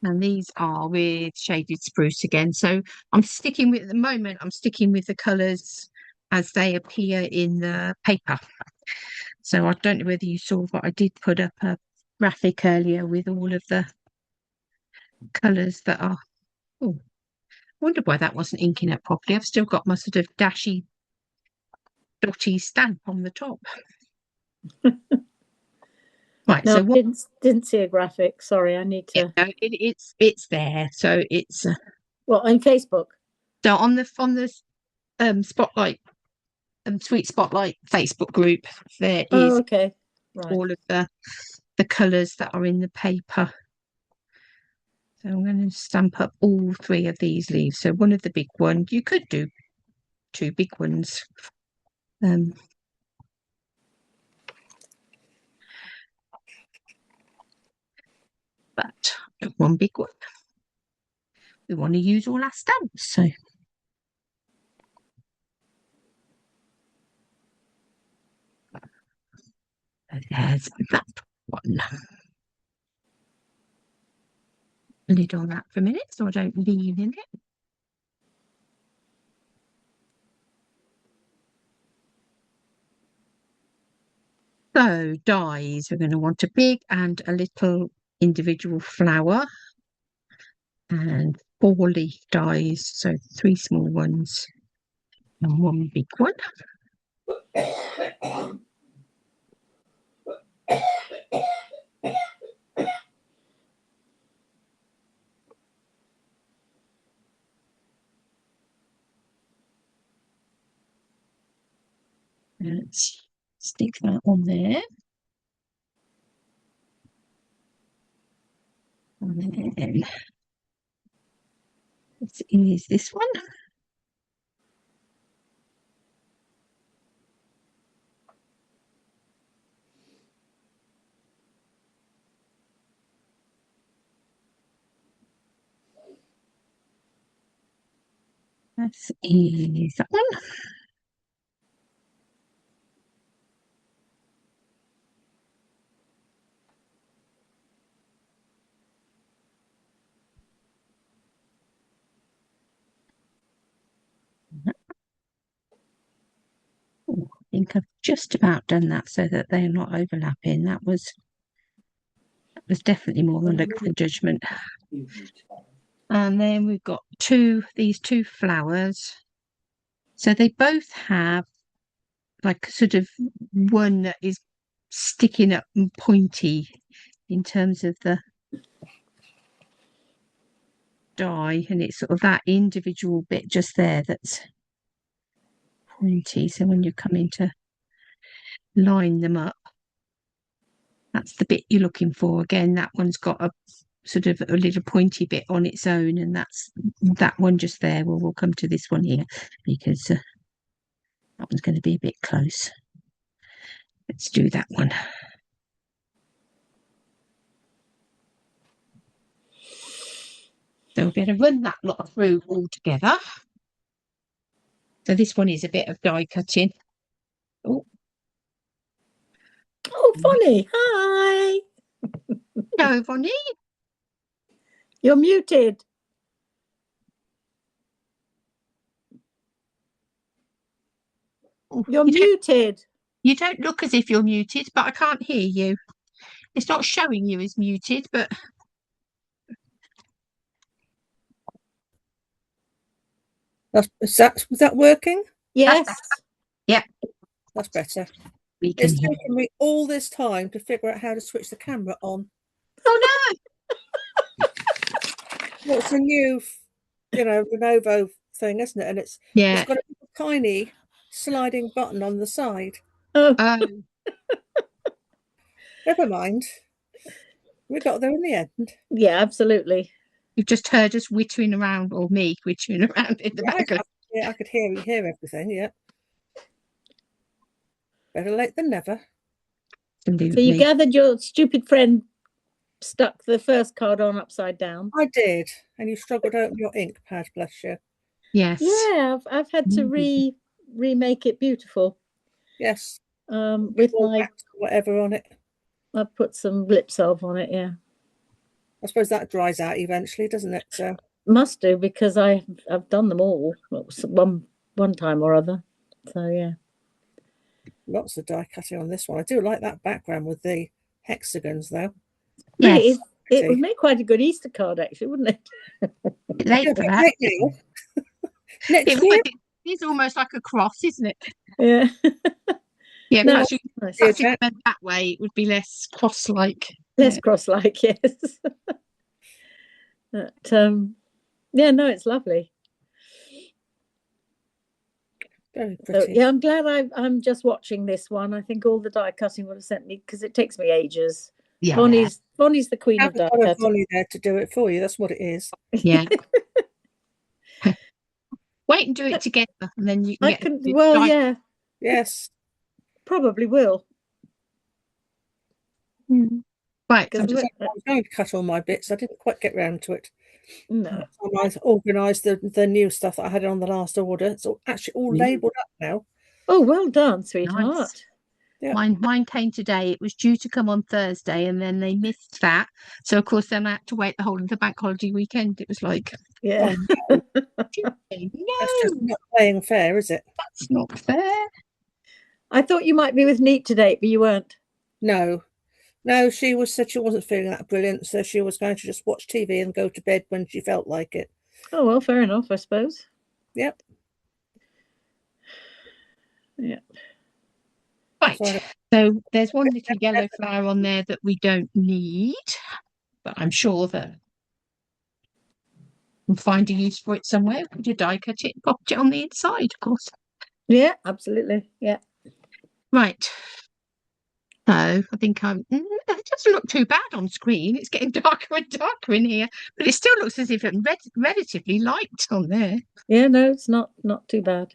And these are with shaded spruce again. So I'm sticking with, at the moment, I'm sticking with the colours as they appear in the paper. So I don't know whether you saw, but I did put up a graphic earlier with all of the colours that are. Oh, I wonder why that wasn't inking up properly. I've still got my sort of dashy, dotty stamp on the top. Right, No, so I didn't see a graphic. Sorry, I need to. Yeah, no, it's there. So it's Well, on Facebook. so on the Spotlight Sweet Spotlight Facebook group, there is Oh, okay. Right. all of the colours that are in the paper. So I'm going to stamp up all three of these leaves. So one of the big ones, you could do two big ones. But one big one. We want to use all our stamps. So there's that one. Lid on that for a minute so I don't leave in it. So dies, we're going to want a big and a little individual flower and 4 leaf dies, so 3 small ones and 1 big one. Let's stick that on there. And then this is this one. This is that one. Oh, I think I've just about done that so that they're not overlapping. That was definitely more than look for judgment. And then we've got these two flowers. So they both have like sort of one that is sticking up and pointy in terms of the die, and it's sort of that individual bit just there that's pointy. So when you're coming to line them up, that's the bit you're looking for. Again, that one's got a sort of a little pointy bit on its own, and that's that one just there. Well, we'll come to this one here because that one's going to be a bit close. Let's do that one. So we'll be able to run that lot through all together. So this one is a bit of die cutting. Oh, Bonnie, hi. hello, Bonnie. You're muted. Oh, You're muted. You don't look as if you're muted, but I can't hear you. It's not showing you as muted, but Was that working? That's That's better. we can It's hear. taken me all this time to figure out how to switch the camera on. Oh Well, it's a new, Lenovo thing, isn't it? And it's no! Yeah. got a little tiny sliding button on the side. Oh, Never mind. We got there in the end. Yeah, absolutely. you've just heard us wittering around, or me wittering around in the background. I could hear everything. Yeah. Better late than never. So you Absolutely. gathered your stupid friend stuck the first card on upside down. I did, and you struggled to open your ink pad, bless you. Yes. Yeah, I've had to remake it beautiful. Yes. With my whatever on it. I've put some lip salve on it. Yeah, I suppose that dries out eventually, doesn't it? So must do, because I've done them all one time or other. So yeah. lots of die cutting on this one. I do like that background with the hexagons, though. Yes. It would make quite a good Easter card, actually, wouldn't it? Late for that. Next It year. is almost like a cross, isn't it? Yeah. Yeah, No, perhaps nice. if it went that way, it would be less cross-like. Less cross-like, yes. But yeah, no, it's lovely. Very pretty. Yeah, I'm glad I'm just watching this one. I think all the die cutting would have sent me, because it takes me ages. Yeah. Bonnie's the queen of die I've got a cutting. Bonnie there to do it for you. That's what it is. Yeah. Wait and do it together, and then you can yeah. Yes. Probably will. Right. I was going to cut all my bits. I didn't quite get round to it. No. I organised the new stuff that I had on the last order. It's actually all labelled up now. Oh, well done, sweetheart. Nice. Yeah. Mine came today. It was due to come on Thursday, and then they missed that. So of course, then I had to wait the whole of the bank holiday weekend. It was like, yeah. Oh, no. No, That's just not playing fair, is it? That's not fair. I thought you might be with Neat today, but you weren't. No, she said she wasn't feeling that brilliant, so she was going to just watch TV and go to bed when she felt like it. Oh, well, fair enough, I suppose. Yep. Yeah. Right. So there's one little yellow flower on there that we don't need, but I'm sure that we'll find a use for it somewhere. Could you die cut it, pop it on the inside, of course. Yeah, absolutely. Yeah. Right. So I think it doesn't look too bad on screen. It's getting darker and darker in here, but it still looks as if it's relatively light on there. Yeah, no, it's not too bad.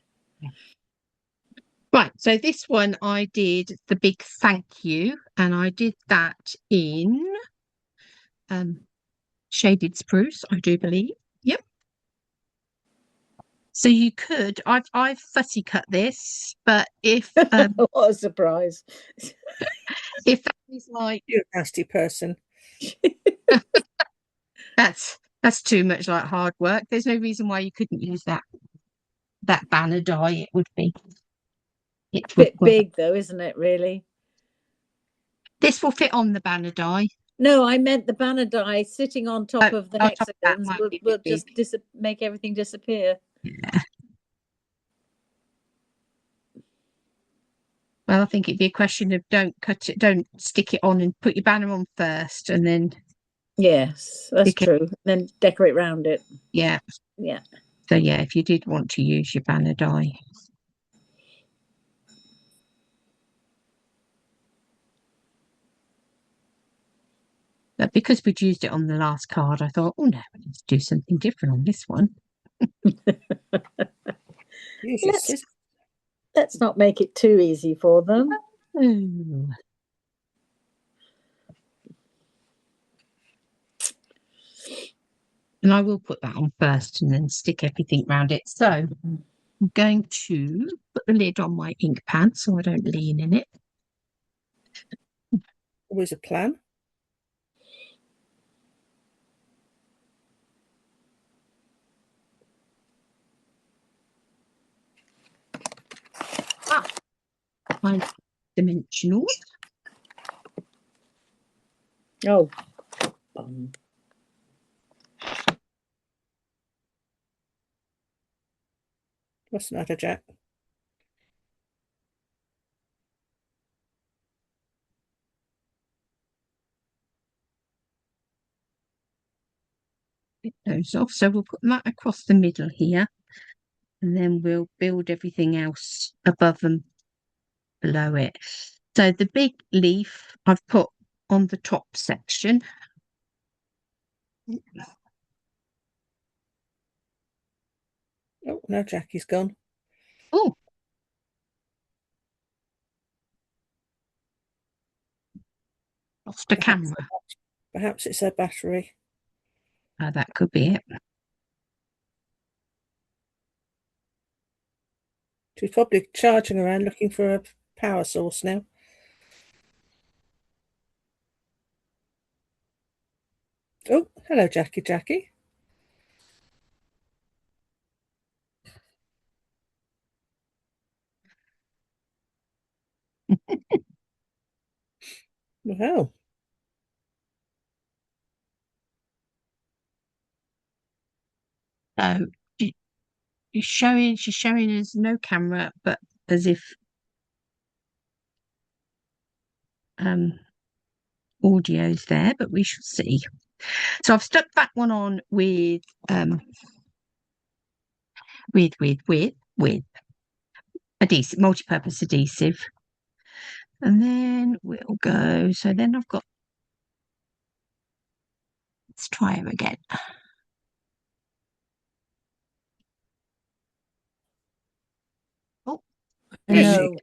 Right, so this one I did the big thank you, and I did that in shaded spruce, I do believe. Yep. So you could, I've fussy cut this, but if what a surprise. if that is like, you're a nasty person. that's too much like hard work. There's no reason why you couldn't use that banner die. It would be. It's a bit big though, isn't it, really? This will fit on the banner die. No, I meant the banner die sitting on top of the hexagons will just make everything disappear. Yeah. Well, I think it'd be a question of don't stick it on and put your banner on first, and then. Yes, that's true. Then decorate round it. Yeah. Yeah. So yeah, if you did want to use your banner die. But because we'd used it on the last card, I thought, oh no, let's do something different on this one. Let's not make it too easy for them. Oh. And I will put that on first and then stick everything around it. So I'm going to put the lid on my ink pad so I don't lean in it. Always a plan. My dimensional. Oh. What's the matter, Jack? Get those off. So we'll put that across the middle here, and then we'll build everything else above and below it. So the big leaf I've put on the top section. Oh, no, Jackie's gone. Oh, lost a camera. Perhaps it's her battery. That could be it. She's probably charging around looking for a power source now. Oh, hello, Jackie. Wow. So she's showing us no camera, but as if audio's there, but we shall see. So I've stuck that one on with adhesive, multi-purpose adhesive, and then we'll go. So then I've got. Let's try her again. Oh, No.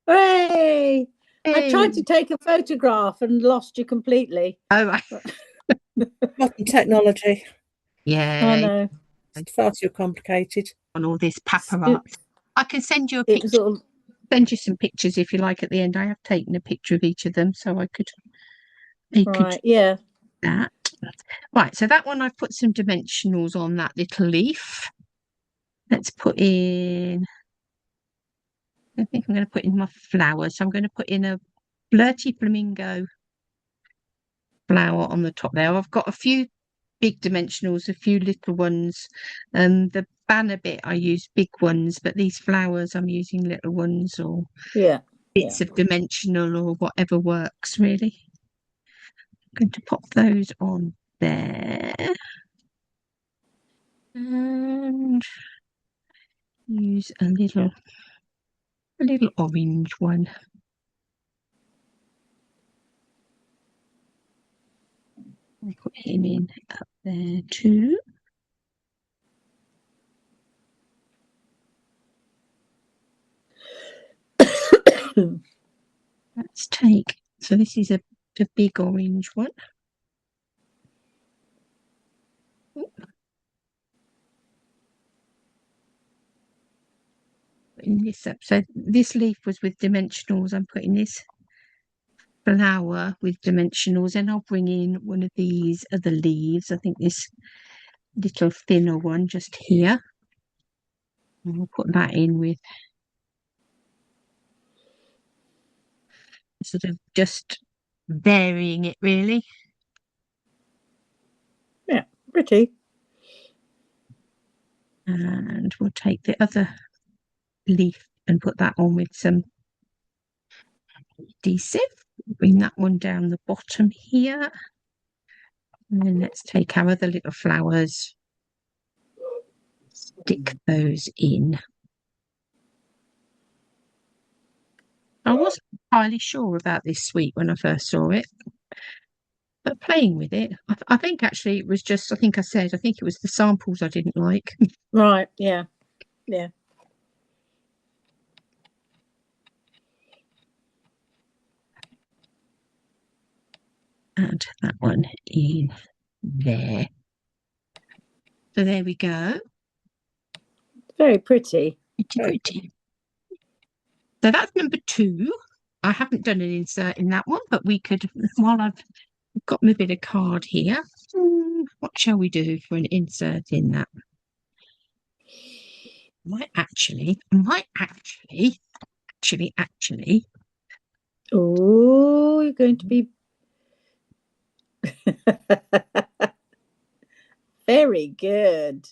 Hooray! I tried to Hey. take a photograph and lost you completely. Oh, Modern technology. yeah. I know. It's far too complicated. On all this paparazzi. I can send you a It was picture. all Send you some pictures if you like at the end. I have taken a picture of each of them, so I could. You could right. Yeah. that. Right, so that one I've put some dimensionals on that little leaf. Let's put in. I think I'm going to put in my flowers. So I'm going to put in a flirty flamingo flower on the top there. I've got a few big dimensionals, a few little ones. The banner bit I use big ones, but these flowers I'm using little ones or bits of dimensional or whatever works really. I'm going to pop those on there. And use a little orange one. I'll put him in up there too. Let's take, so this is a big orange one. Putting this up. So this leaf was with dimensionals. I'm putting this flower with dimensionals, and I'll bring in one of these other leaves. I think this little thinner one just here. And I'll put that in with sort of just varying it really. Yeah, pretty. And we'll take the other leaf and put that on with some adhesive. Bring that one down the bottom here. And then let's take our other little flowers, stick those in. I wasn't entirely sure about this sweet when I first saw it, but playing with it, I think actually it was just, I think it was the samples I didn't like. Right, yeah. Add that one in there. So there we go. Very pretty. Pretty. So that's number 2. I haven't done an insert in that one, but we could, while I've got my bit of card here, what shall we do for an insert in that? Might actually. Oh, you're going to be very good.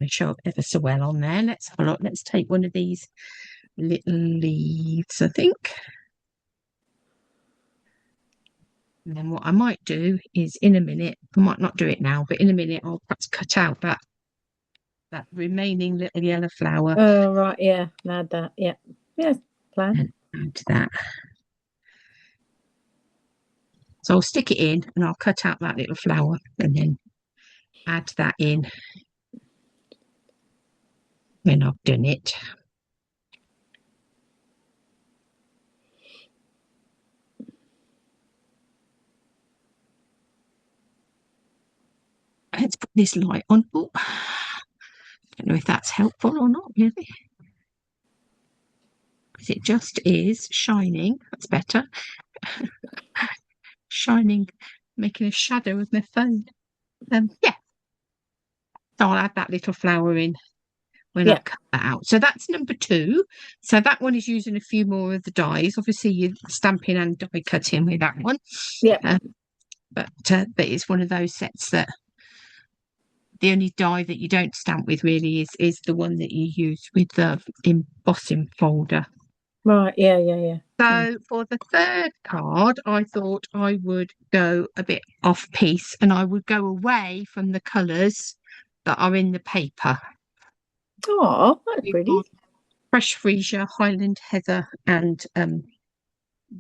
they show up ever so well on there. Let's have a look. Let's take one of these little leaves, I think. And then what I might do is in a minute, I might not do it now, but in a minute I'll perhaps cut out that remaining little yellow flower Oh, right, yeah, add that, yeah. Yeah, plan. and add that. So I'll stick it in and I'll cut out that little flower and then add that in when I've done it. Let's put this light on. Oh, I don't know if that's helpful or not, really. Because it just is shining. That's better. Shining, making a shadow of my phone. Yeah. So I'll add that little flower in when I cut that out. So that's number 2. So that one is using a few more of the dies. Obviously, you're stamping and die cutting with that one. Yeah. But it's one of those sets that the only die that you don't stamp with really is the one that you use with the embossing folder. Right, yeah. So for the third card, I thought I would go a bit off piece and I would go away from the colours that are in the paper. Oh, that's pretty. Fresh Freesia, Highland Heather and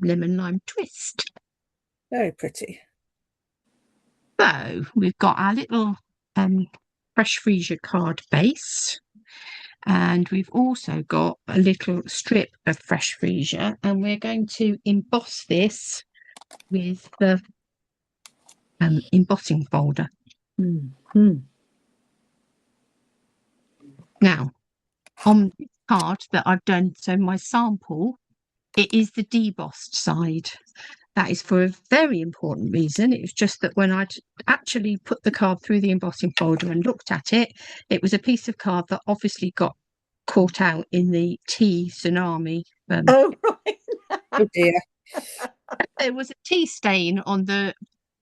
Lemon Lime Twist. Very pretty. So we've got our little Fresh Freesia card base. And we've also got a little strip of Fresh Freesia, and we're going to emboss this with the embossing folder. Mm-hmm. Now, on the card that I've done, so my sample, it is the debossed side. That is for a very important reason. It was just that when I'd actually put the card through the embossing folder and looked at it, it was a piece of card that obviously got caught out in the tea tsunami. Oh, right. Oh dear. There was a tea stain on the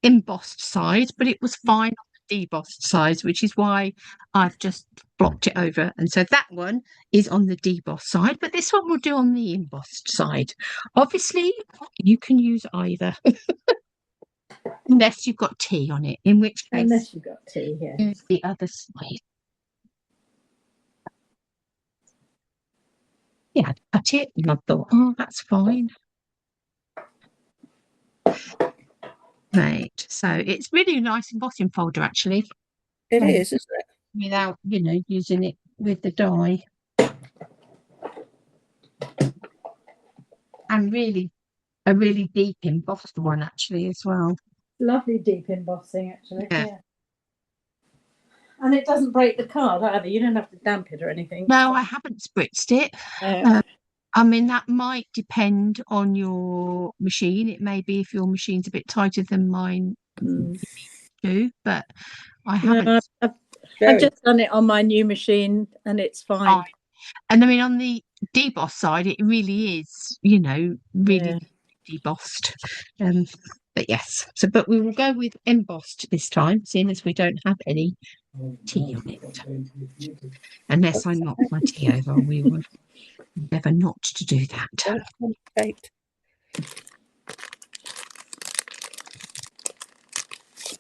embossed side, but it was fine on the debossed side, which is why I've just blocked it over. And so that one is on the debossed side, but this one will do on the embossed side. Obviously, you can use either, unless you've got tea on it, in which case, Unless you've got tea, yeah. use the other side. Yeah, I cut it and I thought, oh, that's fine. Right, so it's really a nice embossing folder, actually. It is, isn't it? Without, using it with the die. And really, a really deep embossed one, actually, as well. Lovely deep embossing, actually. Yeah. And it doesn't break the card either. You don't have to damp it or anything. No, I haven't spritzed it. I mean, that might depend on your machine. It may be if your machine's a bit tighter than mine, do, but I haven't. No, I've just done it on my new machine and it's fine. And I mean, on the deboss side, it really is, really debossed. But yes, but we will go with embossed this time, seeing as we don't have any tea on it. Unless I knock my tea over, we will endeavour not to do that.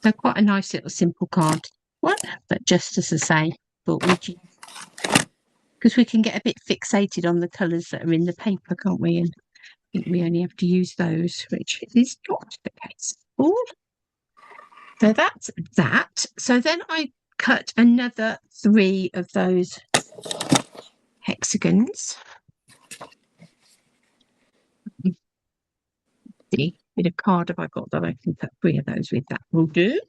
So quite a nice little simple card one, but just as I say, thought we'd use, because we can get a bit fixated on the colours that are in the paper, can't we? And I think we only have to use those, which is not the case. So that's that. So then I cut another 3 of those hexagons. See, bit of card have I got that I can cut 3 of those with? That will do.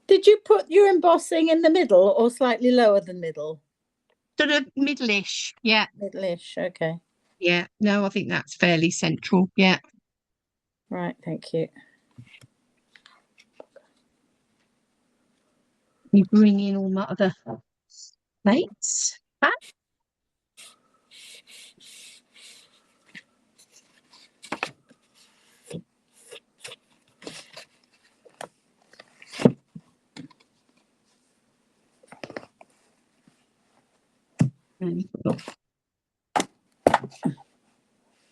Did you put your embossing in the middle or slightly lower than middle? Sort of middle-ish, yeah. Middle-ish, okay. Yeah, no, I think that's fairly central, yeah. Right, thank you. You bring in all my other plates back.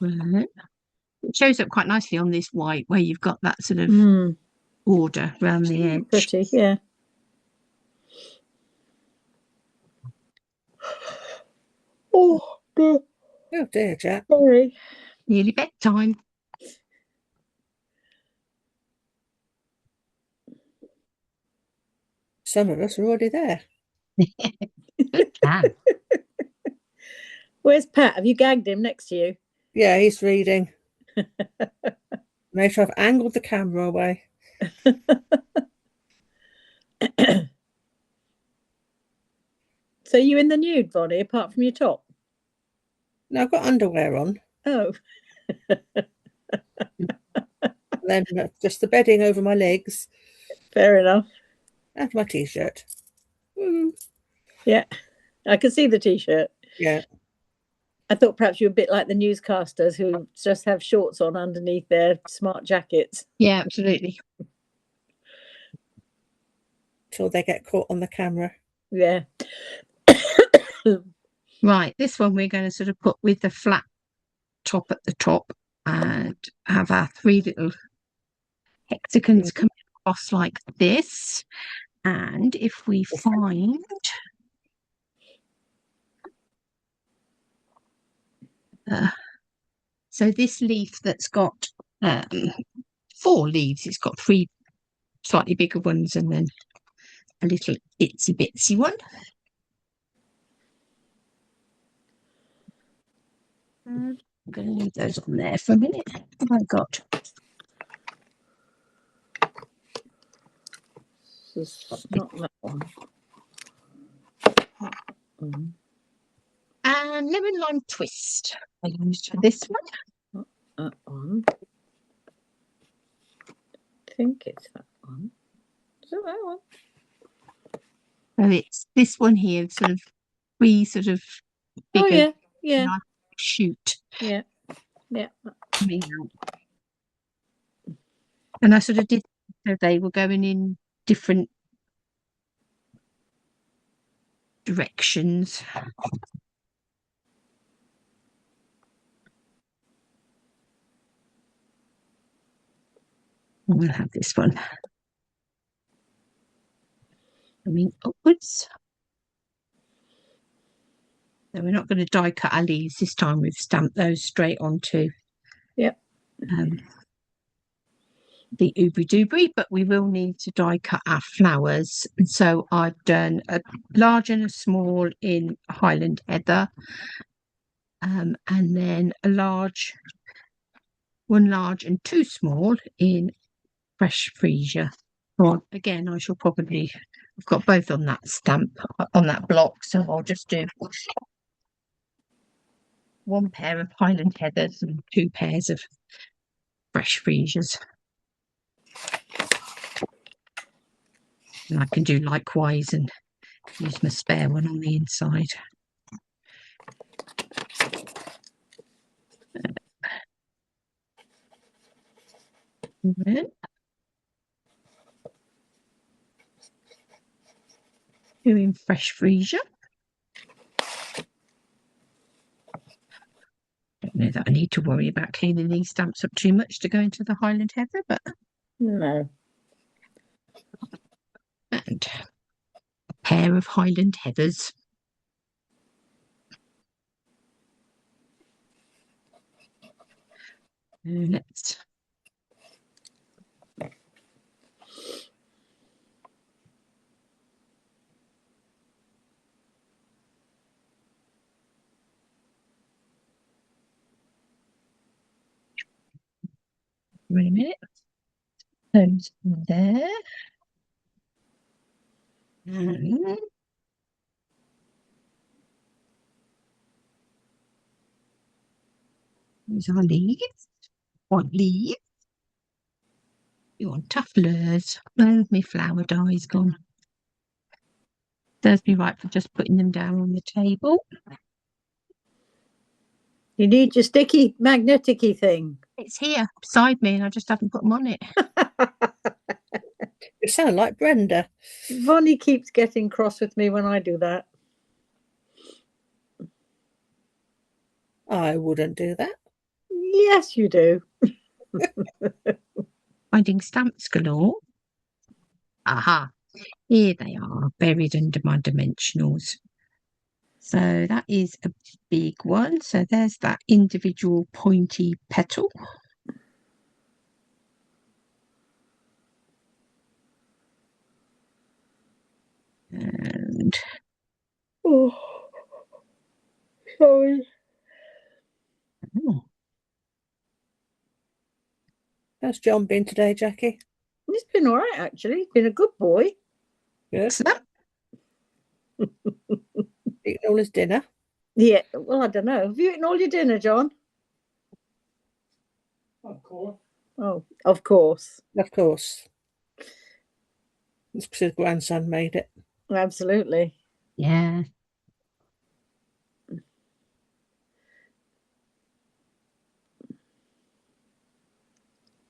Right. It shows up quite nicely on this white where you've got that sort of border around the edge. Pretty, yeah. Oh dear. Oh dear, Jack. Sorry. Nearly bedtime. Some of us are already there. Good plan. Where's Pat? Have you gagged him next to you? Yeah, he's reading. Make sure I've angled the camera away. So you in the nude, Bonnie, apart from your top? No, I've got underwear on. Oh. Then just the bedding over my legs. Fair enough. And my t-shirt. Yeah. I can see the t-shirt. Yeah. I thought perhaps you were a bit like the newscasters who just have shorts on underneath their smart jackets. Yeah, absolutely. Till they get caught on the camera. Yeah. Right, this one we're going to sort of put with the flat top at the top and have our 3 little hexagons coming across like this. And if we find so this leaf that's got 4 leaves, it's got 3 slightly bigger ones and then a little itsy bitsy one. I'm going to leave those on there for a minute. What have I got? This is not that one. And lemon lime twist I used for this one. That one. I think it's that one. Is it that one? So it's this one here, sort of 3 sort of bigger. Oh yeah, yeah, nice shoot. yeah, yeah. Coming out. And I sort of did so they were going in different directions. We'll have this one coming upwards. So we're not going to die cut our leaves this time. We've stamped those straight onto the Ubri Dubri, but we will need to die cut our flowers. And so I've done a large and a small in Highland Heather, and then one large and 2 small in Fresh Freesia. Well, again, I shall probably, I've got both on that stamp, on that block, so I'll just do 1 pair of Highland Heathers and 2 pairs of Fresh Freesias. And I can do likewise and use my spare one on the inside. Doing Fresh Freesia. Don't know that I need to worry about cleaning these stamps up too much to go into the Highland Heather, but No. and a pair of Highland Heathers. Let's wait a minute. Those there. And these are leaves. White leaves. You want tufflers. Oh, my flower dye's gone. Serves me right for just putting them down on the table. You need your sticky magnetic-y thing. It's here beside me and I just haven't put them on it. You sound like Brenda. Vonnie keeps getting cross with me when I do that. I wouldn't do that. Yes, you do. Finding stamps galore. Aha, here they are, buried under my dimensionals. So that is a big one. So there's that individual pointy petal. And Oh, sorry. oh, How's John been today, Jackie? He's been all right, actually. He's been a good boy. Good. excellent. Eating all his dinner. Yeah, well, I don't know. Have you eaten all your dinner, John? Of course. Oh, of course. Of course. It's because his grandson made it. Absolutely. Yeah.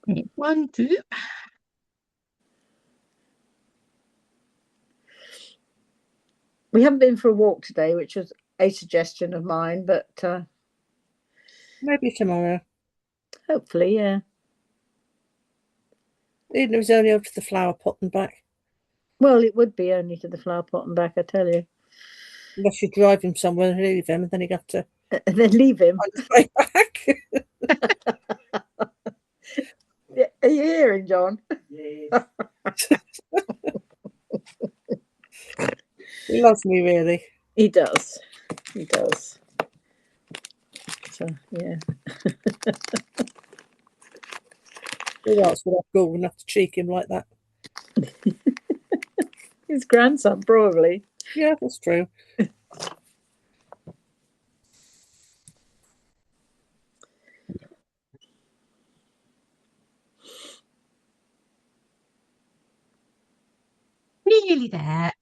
Right, 1, 2. We haven't been for a walk today, which was a suggestion of mine, but Maybe tomorrow. hopefully, yeah. Even if it's only up to the flower pot and back. Well, it would be only to the flower pot and back, I tell you. Unless you drive him somewhere and leave him, and then you have to And then leave him. find his way back. Yeah, are you hearing, John? Yes. He loves me, really. He does. He does. So, yeah. Who else would have gone enough to cheek him like that? His grandson, probably. Yeah, that's true. Nearly there.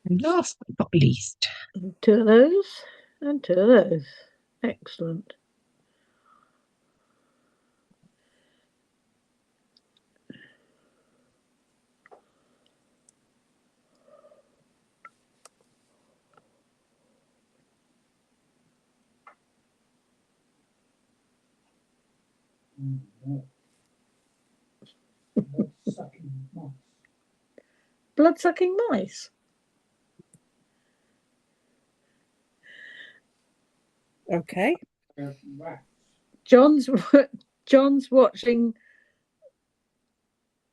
And last but not least, 2 of those and 2 of those. Excellent. Blood-sucking mice. Okay. John's watching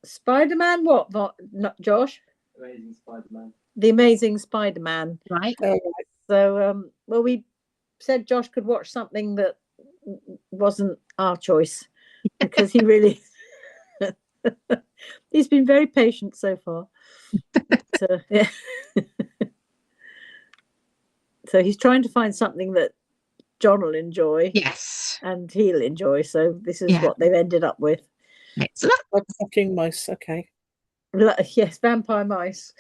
Spider-Man. What? Not Josh. Amazing Spider-Man. The Amazing Spider-Man. right? All right. So, well, we said Josh could watch something that wasn't our choice because he really he's been very patient so far. So, yeah. So he's trying to find something that John will enjoy Yes. and he'll enjoy. So this is Yeah. what they've ended up with. Excellent. Like fucking mice. Okay. Yes, vampire mice.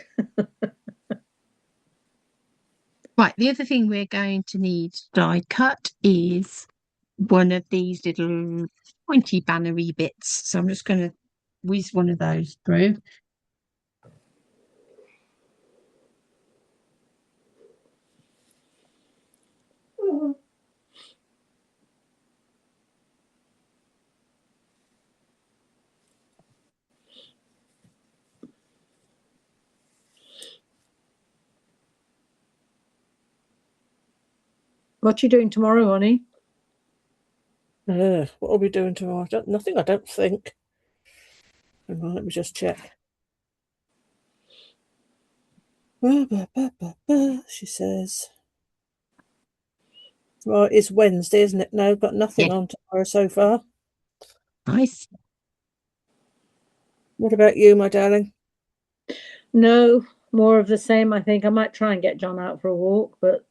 Right, the other thing we're going to need die cut is one of these little pointy bannery bits. So I'm just going to whiz one of those through. What you doing tomorrow, honey? What are we doing tomorrow? Nothing, I don't think. Hang on, let me just check. She says. Well, it's Wednesday, isn't it? No, got nothing Yeah. on tomorrow so far. Nice. What about you, my darling? No, more of the same. I think I might try and get John out for a walk, but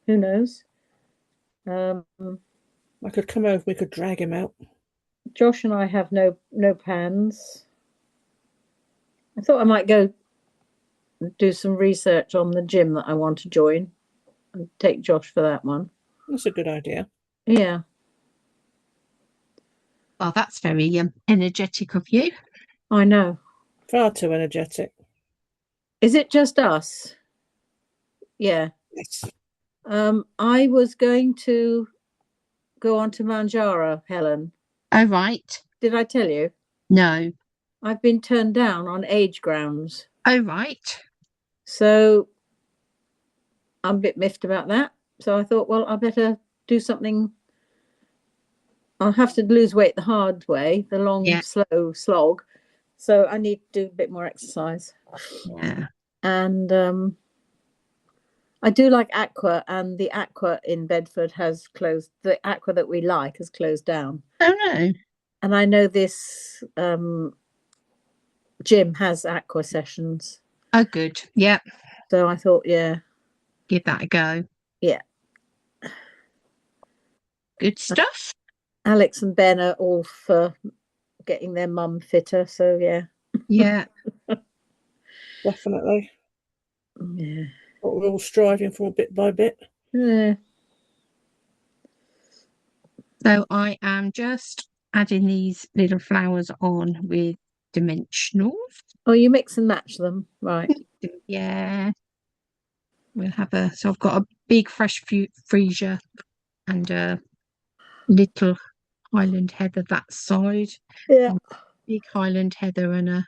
who knows? I could come over, we could drag him out. Josh and I have no plans. I thought I might go do some research on the gym that I want to join and take Josh for that one. That's a good idea. Yeah. Oh, that's very energetic of you. I know. Far too energetic. Is it just us? Yeah. Yes. I was going to go on to Manjaro, Helen. Oh, right. Did I tell you? No. I've been turned down on age grounds. Oh, right. So I'm a bit miffed about that. So I thought, well, I better do something. I'll have to lose weight the hard way, the long, Yeah. slow slog. So I need to do a bit more exercise. Yeah. And I do like aqua, and the aqua in Bedford has closed. The aqua that we like has closed down. Oh, no. And I know this gym has aqua sessions. Oh, good. Yeah. So I thought, yeah, Give that a go. yeah. Good stuff. Alex and Ben are all for getting their mum fitter. So yeah, Yeah. Definitely. yeah, What we're all striving for bit by bit. yeah. So I am just adding these little flowers on with dimensionals. Oh, you mix and match them, right? Yeah. We'll have so I've got a big fresh freesia and a little Highland heather that side. Yeah. And big Highland heather and a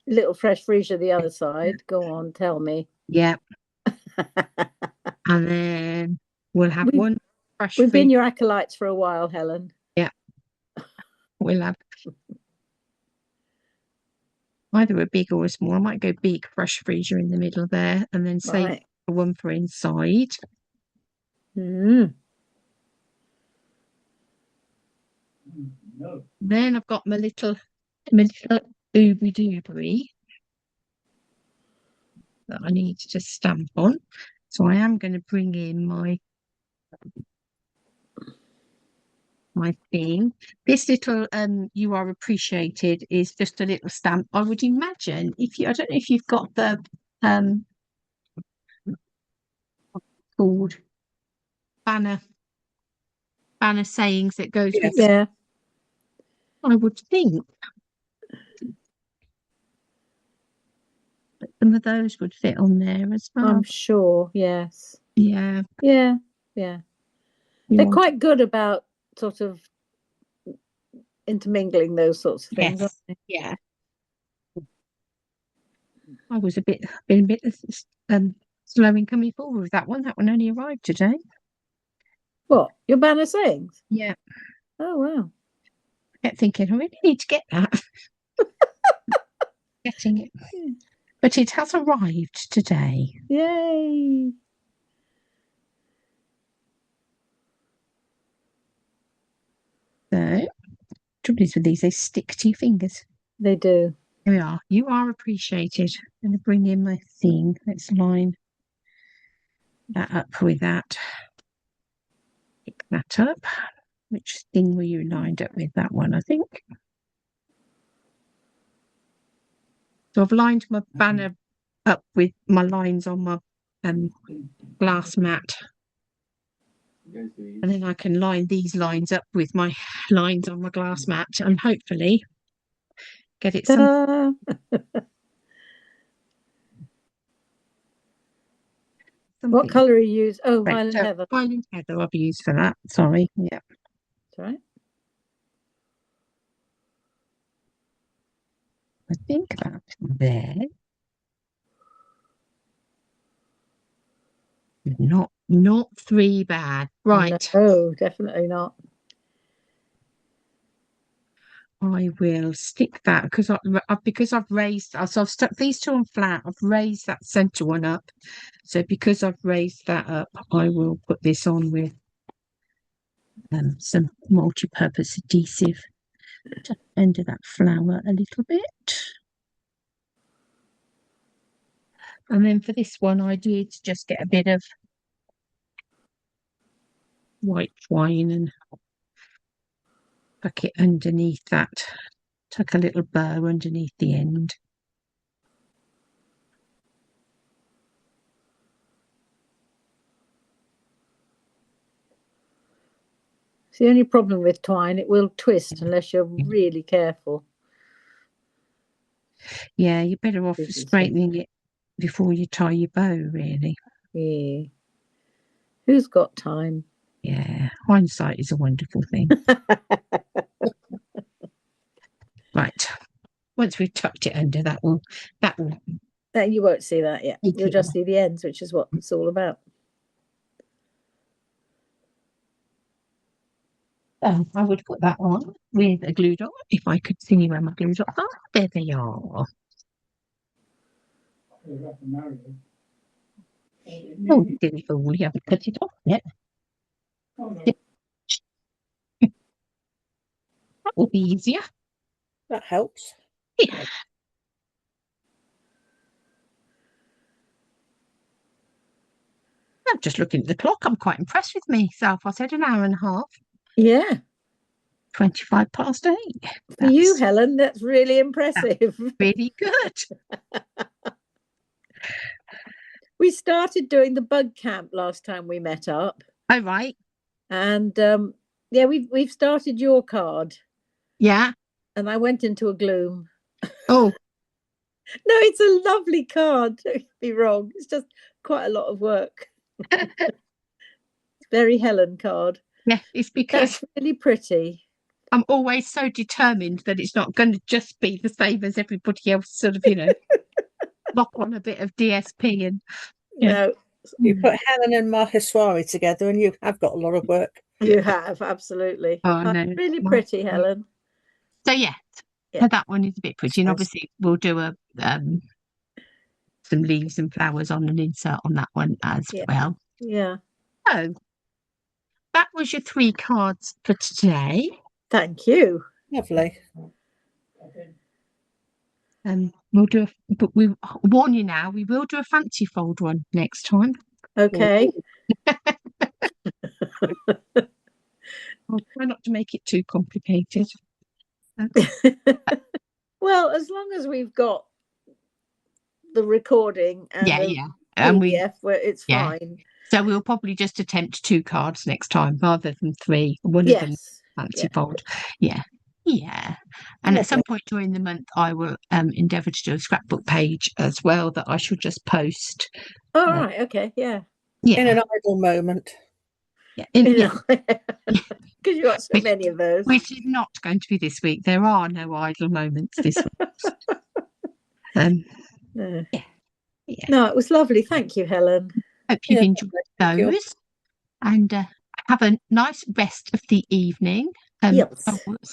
Little fresh freesia the other side. Go on, tell me. yeah. And then we'll have We've- one fresh We've been freesia. your acolytes for a while, Helen. Yeah. We'll have either a big or a small. I might go big fresh freezer in the middle there and then save Right. one for inside. Mm. No. Then I've got my little ooby dooby that I need to stamp on. So I am going to bring in my thing. This little you are appreciated is just a little stamp. I would imagine if you I don't know if you've got the called banner sayings that goes with Yes. Yeah. I would think that some of those would fit on there as well. I'm sure. Yes. Yeah. Yeah. Yeah. You They're want- quite good about sort of intermingling those sorts of things. Yes. Aren't they? Yeah. I was been a bit slow in coming forward with that one. That one only arrived today. What? Your banner sayings? Yeah. Oh wow. I kept thinking, I really need to get that. Getting it. Yeah. But it has arrived today. Yay. So, trouble is with these, they stick to your fingers. They do. Here we are. You are appreciated. I'm going to bring in my thing. Let's line that up with that. Pick that up. Which thing were you lined up with? That one, I think. So I've lined my banner up with my lines on my glass mat. And then I can line these lines up with my lines on my glass mat and hopefully get it some. Ta-da. What something. colour are you use? Oh, Right, Highland so Heather. Highland heather I've used for that. Sorry. Yeah. That's right. I think that's there. Not three bad. Right. No, definitely not. I will stick that because I've raised so I've stuck these two on flat. I've raised that centre one up. So because I've raised that up, I will put this on with some multi-purpose adhesive to end that flower a little bit. And then for this one, I did just get a bit of white twine and tuck it underneath that. Tuck a little bow underneath the end. It's the only problem with twine; it will twist unless you're really careful. Yeah, you're better off Busy stuff. straightening it before you tie your bow, really. Yeah. Who's got time? Yeah, hindsight is a wonderful thing. Right. Once we've tucked it under, that will You won't see that yet. Take You'll it just off. see the ends, which is what it's all about. I would put that on with a glue dot if I could see where my glue dots are. There they are. You'll have to marry them. Oh, you silly fool, you haven't cut it off yet. Oh, no. That will be easier. That helps. Yeah. I'm just looking at the clock. I'm quite impressed with myself. I said an hour and a half, Yeah. 25 past 8. For you, That's Helen, that's really impressive. really good. We started doing the bug camp last time we met up, All right. and yeah, we've started your card, Yeah. and I went into a gloom. Oh, No, it's a lovely card. Don't get me wrong. It's just quite a lot of work. Very Helen card. yeah. It's because That's really pretty. I'm always so determined that it's not going to just be the same as everybody else, sort of, lock on a bit of DSP and Yeah. No, You put Helen and Maheshwari together and you have got a lot of work. you have absolutely. Oh, no. Really My- pretty, Helen. So yeah, Yeah. so that one is a bit pretty, and Nice. obviously we'll do a some leaves and flowers on an insert on that one as Yeah. well. Yeah. So that was your 3 cards for today. Thank you. Lovely. Okay. We'll do but we warn you now, we will do a fancy fold one next time. Okay. I'll try not to make it too complicated. Well, as long as we've got the recording and Yeah, the yeah. And we PDF, where it's Yeah. fine. so we'll probably just attempt 2 cards next time rather than 3. One of them Yes. fancy Yeah. fold. Yeah. Yeah. And at some point during the month I will endeavour to do a scrapbook page as well that I shall just post. All Yeah. right. Okay. Yeah. Yeah. In an idle moment. yeah. Because you got so Which- many of those. Which is not going to be this week. There are no idle moments this week. No. Yeah. No, it was lovely. Thank you, Helen. Hope you've Yeah, enjoyed thank you. those. And have a nice rest of the evening. Yes.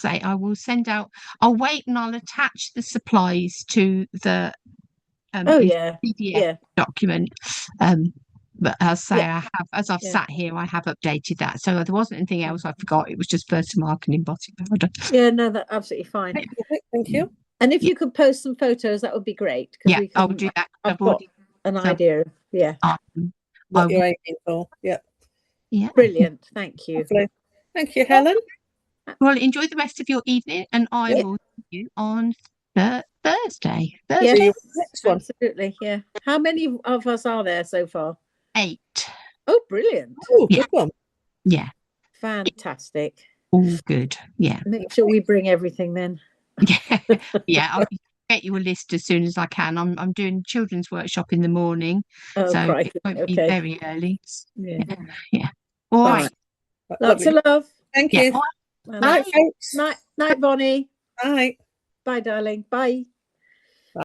I will send out, I'll wait and I'll attach the supplies to the Oh yeah. PDF Yeah. document. But as I say, I have, as I've Yeah. sat here, I have updated that. So there wasn't anything else I forgot. It was just Versamark and embossing powder. Yeah. No, that's absolutely fine. Thank you. And if you could post some photos, that would be great. Yeah, I'll do that. I've got an idea. Yeah. What I you're aiming for. Yeah. Yeah. Brilliant. Thank you. Lovely. Thank you, Helen. Well, enjoy the rest of your evening, and I Yeah. will see you on Thursday. Yes. See you next one. Absolutely. Yeah. How many of us are there so far? 8. Oh, brilliant. Oh, Yeah. good one. Yeah. Fantastic. All good. Yeah. Make sure we bring everything then. Yeah. Yeah. I'll get you a list as soon as I can. I'm doing children's workshop in the morning, Oh, so right. it won't be Okay. very early. Yeah. Yeah. All Right. right. Lots Lovely. of love. Thank Yeah. you. All right. And Night, folks. night, Bonnie. Bye. Bye, darling. Bye.